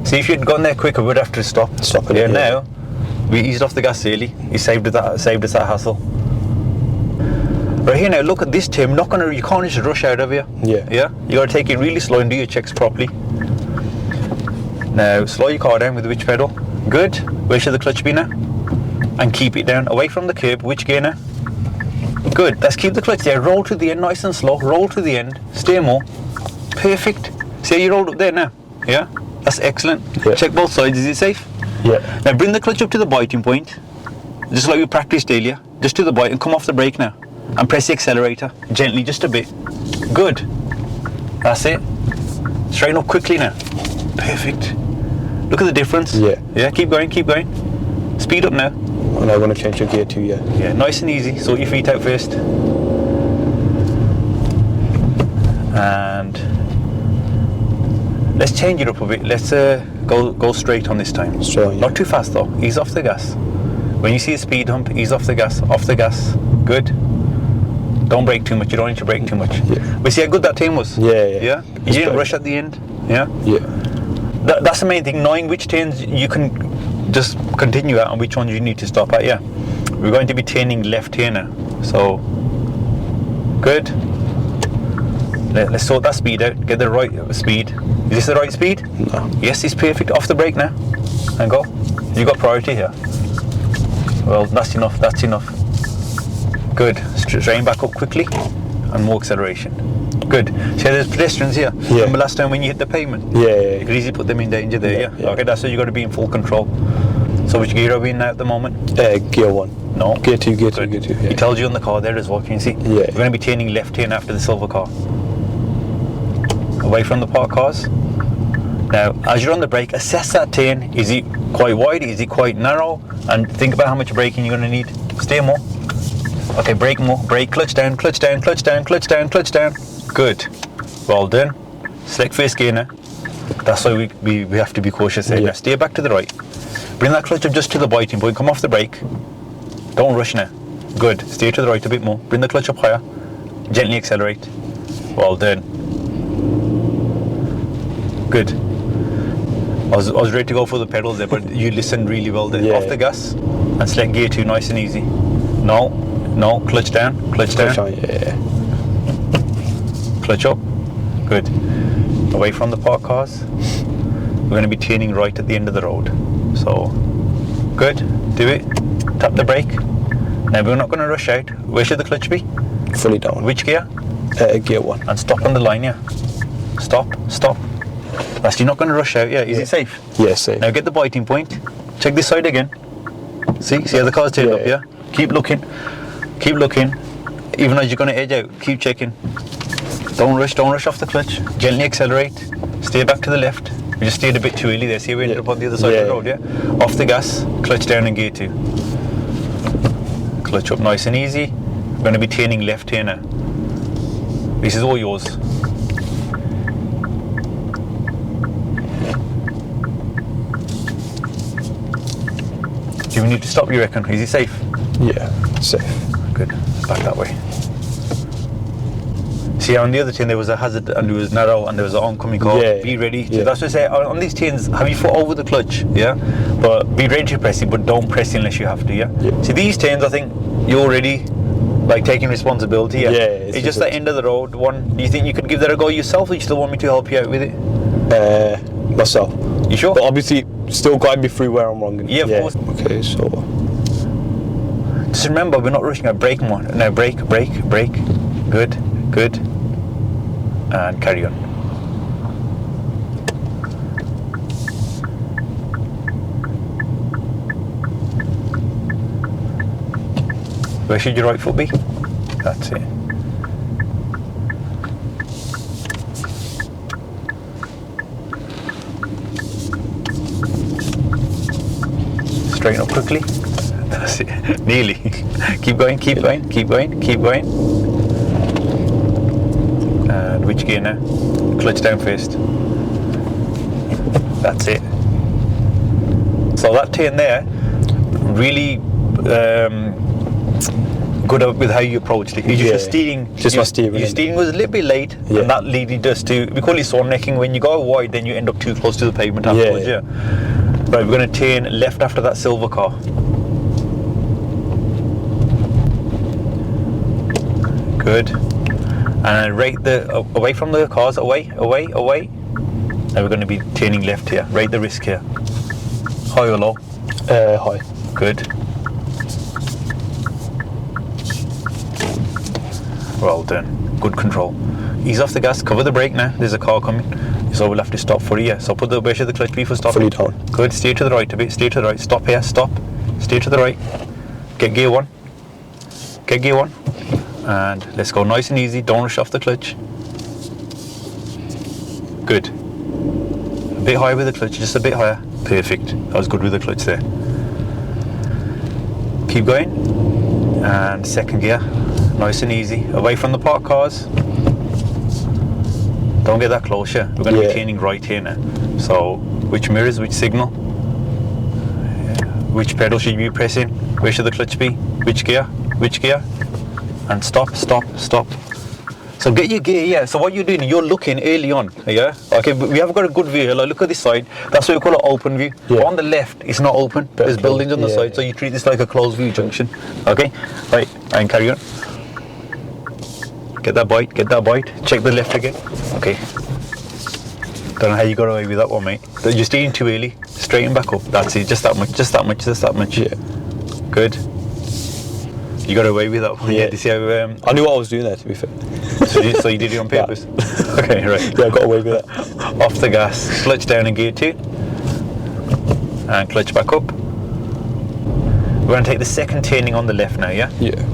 See, if you'd gone there quicker, we'd have to stop. Stop it. Yeah, now we eased off the gas early. It saved us that hassle. Right here now, look at this turn. You can't just rush out of here. Yeah. Yeah. You got to take it really slow and do your checks properly. Now slow your car down with which pedal? Good. Where should the clutch be now? And keep it down away from the curb. Which gear now? Good. Let's keep the clutch there. Roll to the end, nice and slow. Roll to the end. Steer more. Perfect. See how you rolled up there now? Yeah. That's excellent. Yeah. Check both sides. Is it safe? Yeah. Now bring the clutch up to the biting point, just like we practiced earlier. Just to the bite and come off the brake now. And press the accelerator gently, just a bit. Good. That's it. Straighten up quickly now. Perfect. Look at the difference. Yeah. Yeah. Keep going. Keep going. Speed up now. And I want to change your gear too. Yeah. Yeah. Nice and easy. Sort your feet out first. And let's change it up a bit. Let's go straight on this time. Straight on, yeah. Not too fast though. Ease off the gas. When you see a speed hump, ease off the gas. Off the gas. Good. Don't brake too much. You don't need to brake too much. Yeah. But see how good that turn was? Yeah. Yeah? You didn't rush at the end? Yeah? Yeah. That's the main thing, knowing which turns you can just continue at and which ones you need to stop at, yeah. We're going to be turning left here now. So, good. Let's sort that speed out. Get the right speed. Is this the right speed? No. Yes, it's perfect. Off the brake now. And go. You got priority here. Well, that's enough. That's enough. Good. Straighten back up quickly and more acceleration. Good. See, there's pedestrians here. Yeah. Remember last time when you hit the pavement? Yeah. You could easily put them in danger there, yeah? Yeah. Okay, that's why you got to be in full control. So which gear are we in now at the moment? Gear 1. No. Gear 2. Gear 2. Good. Gear 2. Yeah. It tells you on the car there as well, can you see? Yeah. We're going to be turning left here after the silver car. Away from the parked cars. Now, as you're on the brake, assess that turn. Is it quite wide? Is it quite narrow? And think about how much braking you're going to need. Steer more. Okay, brake more. Brake, clutch down, clutch down, clutch down, clutch down, clutch down. Good. Well done. Select first gear now. That's why we have to be cautious here. Yeah. Now steer back to the right. Bring that clutch up just to the biting point. Come off the brake. Don't rush now. Good. Steer to the right a bit more. Bring the clutch up higher. Gently accelerate. Well done. Good. I was ready to go for the pedals there, but you listened really well there. Yeah. Off the gas and select gear 2, nice and easy. No, clutch down, clutch down. Clutch on, yeah. Clutch up. Good. Away from the parked cars. We're going to be turning right at the end of the road. So, good. Do it. Tap the brake. Now we're not going to rush out. Where should the clutch be? Fully down. Which gear? Gear 1. And stop on the line, yeah. Stop. That's you're not going to rush out, yeah. Is it safe? Yeah, safe. Now get the biting point. Check this side again. See how the car's turned up, yeah? Keep looking. Keep looking. Even as you're going to edge out, keep checking. Don't rush off the clutch. Gently accelerate. Steer back to the left. We just steered a bit too early there. See, we ended up on the other side of the road, yeah? Off the gas, clutch down in gear 2. Clutch up nice and easy. We're going to be turning left here now. This is all yours. Do we need to stop, you reckon? Is it safe? Yeah, safe. Good. Back that way. See, on the other tin there was a hazard and it was narrow and there was an oncoming car. Yeah. Be ready. Yeah. That's what I say. On these tins, have your foot over the clutch, yeah? But be ready to press it, but don't press it unless you have to, yeah? See, these tins, I think you're already like taking responsibility, yeah? Yeah. It's just the end of the road one. Do you think you could give that a go yourself, or you still want me to help you out with it? Myself. You sure? But obviously, still guide me through where I'm wrong. Yeah, of course. Okay, so. Just remember, we're not rushing. Brake more. Now brake. Good. And carry on. Where should your right foot be? That's it. straighten up quickly. That's it. Nearly. Keep going, keep going, keep going, keep going. And which gear now? Clutch down first. That's it. So that turn there, really good with how you approached it. Your steering, my steering. Your steering was a little bit late, and that really does too. We call it swan necking. When you go wide, then you end up too close to the pavement afterwards. Yeah. Right, we're going to turn left after that silver car. Good. And right away from the cars, away. Now we're going to be turning left here. Rate the risk here. High or low? High. Good. Well done. Good control. Ease off the gas. Cover the brake now. There's a car coming. So we'll have to stop fully. Yeah. So where should the clutch be for stopping? Fully down. Good. Steer to the right a bit. Steer to the right. Stop here. Stop. Steer to the right. Get gear 1. Get gear 1. And let's go nice and easy. Don't rush off the clutch. Good. A bit higher with the clutch. Just a bit higher. Perfect. That was good with the clutch there. Keep going. And second gear. Nice and easy. Away from the parked cars. Don't get that close here. We're going to be turning right here now. So, which mirrors, which signal? Which pedal should you be pressing? Where should the clutch be? Which gear? Which gear? And stop. So get your gear, So what you're doing, you're looking early on, Okay, we have got a good view. Like, look at this side. That's what we call an open view. But on the left, it's not open. There's buildings on the side, so you treat this like a closed view junction. Okay, right, and carry on. Get that bite. Check the left again. Okay. Don't know how you got away with that one, mate. You're steering too early. Straighten back up. That's it. Just that much. Yeah. Good. You got away with that one. Yeah. You see how, I knew what I was doing there, to be fair. So you did it on purpose? Okay, right. Yeah, I got away with it. Off the gas. Clutch down in gear 2. And clutch back up. We're going to take the second turning on the left now, yeah? Yeah.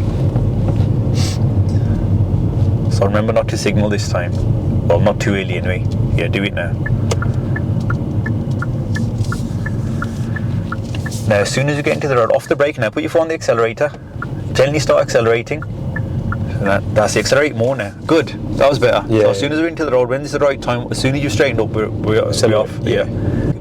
So remember not to signal this time. Well, not too early anyway. Yeah, do it now. Now, as soon as you get into the road, off the brake now, put your foot on the accelerator. Gently start accelerating. That's the accelerate more now. Good. That was better. Yeah. So as soon as we're into the road, when it's the right time, as soon as you've straightened up, we're off. Yeah.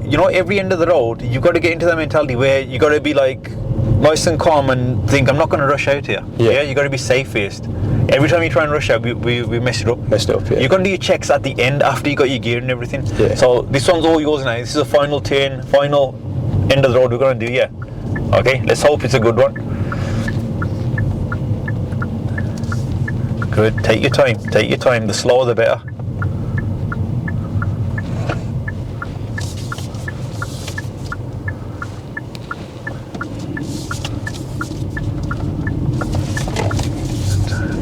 You know, every end of the road, you've got to get into that mentality where you got to be like nice and calm and think, I'm not going to rush out here. Yeah. You got to be safe first. Every time you try and rush out, we mess it up. Yeah. You're going to do your checks at the end after you got your gear and everything. Yeah. So this one's all yours now. This is a final turn, final end of the road we're going to do, yeah. Okay, let's hope it's a good one. Good, take your time, the slower the better.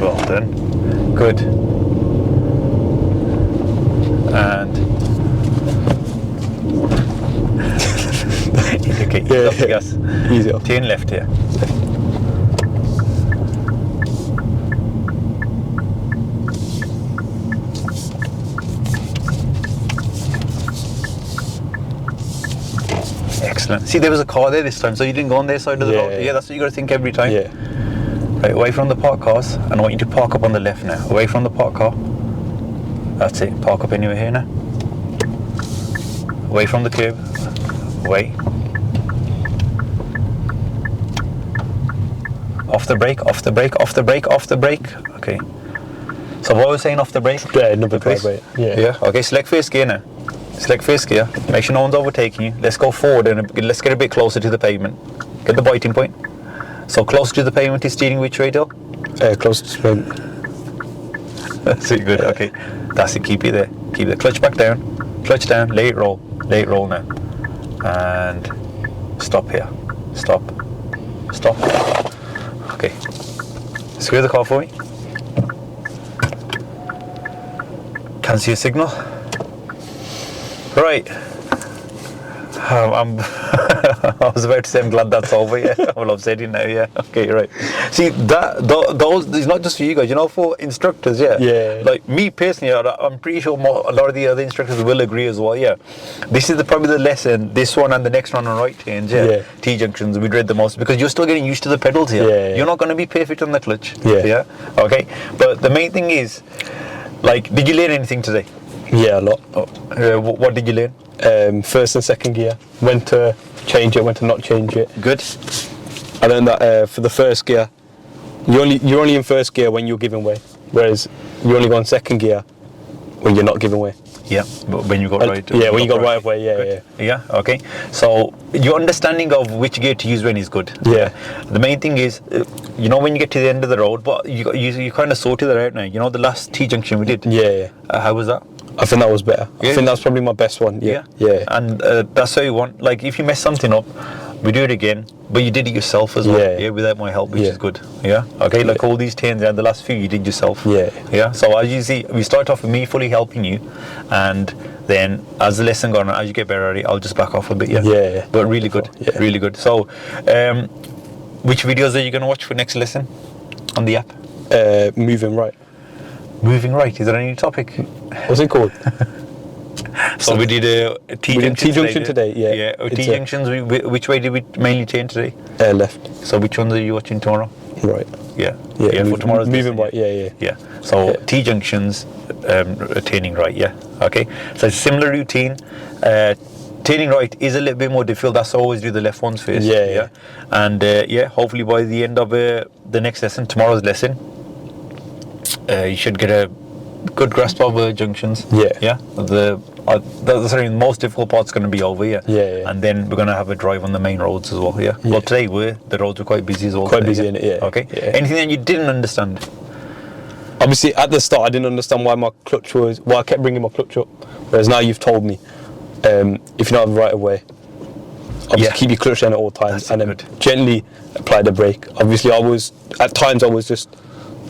Well done, good. And okay, off the gas. Easy off. Turn left here. Excellent. See, there was a car there this time, so you didn't go on their side of the road. Yeah, that's what you got to think every time. Yeah. Right, away from the parked cars, and I want you to park up on the left now. Away from the parked car. That's it. Park up anywhere here now. Away from the curb. Away. Off the brake. Okay. So what I was saying, off the brake? Yeah, number brake. Yeah. Okay, select first gear now. Select first gear. Make sure no one's overtaking you. Let's go forward and let's get a bit closer to the pavement. Get the biting point. So closer to the pavement is steering which way, Dale? Close to the pavement. That's it, good. Okay. That's it. Keep it there. Keep the clutch back down. Clutch down. Let it roll. Now. And stop here. Stop. Okay. Square the car for me. Can see a signal. Right. I was about to say I'm glad that's over. Yeah, well, I've said it now. Yeah, okay, right. See those it's not just for you guys. For instructors. Yeah. Yeah. Like me personally, I'm pretty sure a lot of the other instructors will agree as well. Yeah. This is probably the lesson. This one and the next one on right turns. Yeah. T-junctions we dread the most because you're still getting used to the pedals here. Yeah. You're not going to be perfect on the clutch. Yeah. Yeah. Okay. But the main thing is, like, did you learn anything today? Yeah, a lot. What did you learn? First and second gear, when to change it, when to not change it. Good. I learned that for the first gear, you're only in first gear when you're giving way, whereas you only go in second gear when you're not giving way. Yeah, but when you got right. Yeah, when you got right of way. Yeah. Yeah. Okay. So your understanding of which gear to use when is good. Yeah. The main thing is, when you get to the end of the road, but you kind of sorted that out now. The last T-junction we did. Yeah. How was that? I think that was better. Yeah. I think that's probably my best one. Yeah. And that's how you want. Like, if you mess something up, we do it again. But you did it yourself as well. Yeah. Without my help, which is good. Yeah. Okay. Like all these turns and the last few, you did yourself. Yeah. Yeah. So as you see, we start off with me fully helping you, and then as the lesson goes on, as you get better at it, I'll just back off a bit. Yeah. Yeah. But really good. Yeah. Really good. So, which videos are you going to watch for next lesson on the app? Moving right. Moving right. Is there any topic? What's it called? So we did a T-junction today. Yeah. Yeah. T-junctions. Which way did we mainly turn today? Left. So which ones are you watching tomorrow? Right. Yeah. Yeah. For tomorrow's moving lesson, right. Yeah. So T-junctions, turning right. Yeah. Okay. So it's a similar routine. Turning right is a little bit more difficult. That's why I always do the left ones first. Yeah. And hopefully by the end of the next lesson, tomorrow's lesson, you should get a good grasp of junctions. Yeah. The most difficult part's going to be over here. Yeah. And then we're going to have a drive on the main roads as well. Yeah. Well, today the roads were quite busy as well. Quite today, busy, innit? Yeah. Okay. Yeah. Anything that you didn't understand? Obviously, at the start, I didn't understand why I kept bringing my clutch up. Whereas now you've told me, if you don't have the right of way, obviously keep your clutch down at all times. That's and then gently apply the brake. Obviously, at times I was just.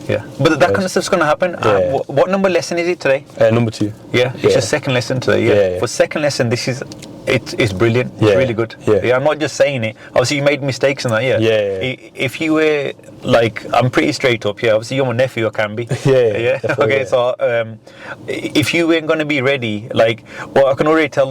Yeah, but that kind of stuff's going to happen. Yeah. What number lesson is it today? Number 2. Yeah, it's your second lesson today. Yeah. For second lesson, it's brilliant. It's really good. Yeah. I'm not just saying it. Obviously, you made mistakes in that. Yeah. If you were I'm pretty straight up. Yeah. Obviously, you're my nephew. I can be. Yeah. Okay. So if you weren't going to be ready, I can already tell.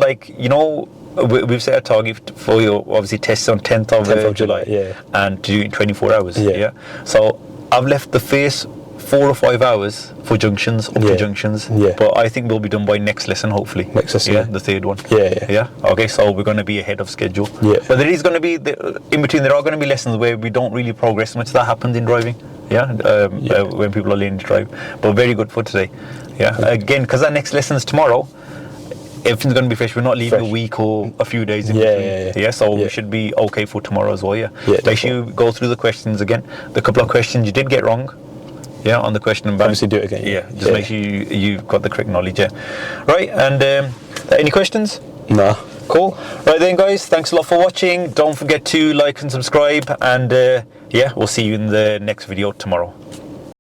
We've set a target for your obviously tests on 10th of July. Yeah. And to do it in 24 hours. Yeah. So I've left the first 4 or 5 hours for junctions, up to junctions. Yeah. But I think we'll be done by next lesson, hopefully. Next lesson. Yeah, the third one. Yeah. Okay, so we're going to be ahead of schedule. Yeah. But there is going to be, in between, there are going to be lessons where we don't really progress much. That happens in driving. When people are learning to drive. But very good for today. Yeah. Again, because our next lesson's tomorrow, everything's going to be fresh. We're not leaving a week or a few days in between. Yeah. So we should be okay for tomorrow as well. Yeah. Make sure you go through the questions again. The couple of questions you did get wrong. Yeah, on the question and bank. Obviously do it again. Yeah. Just make sure you've got the correct knowledge. Yeah. Right. And any questions? Nah. Cool. Right then, guys. Thanks a lot for watching. Don't forget to like and subscribe. And we'll see you in the next video tomorrow.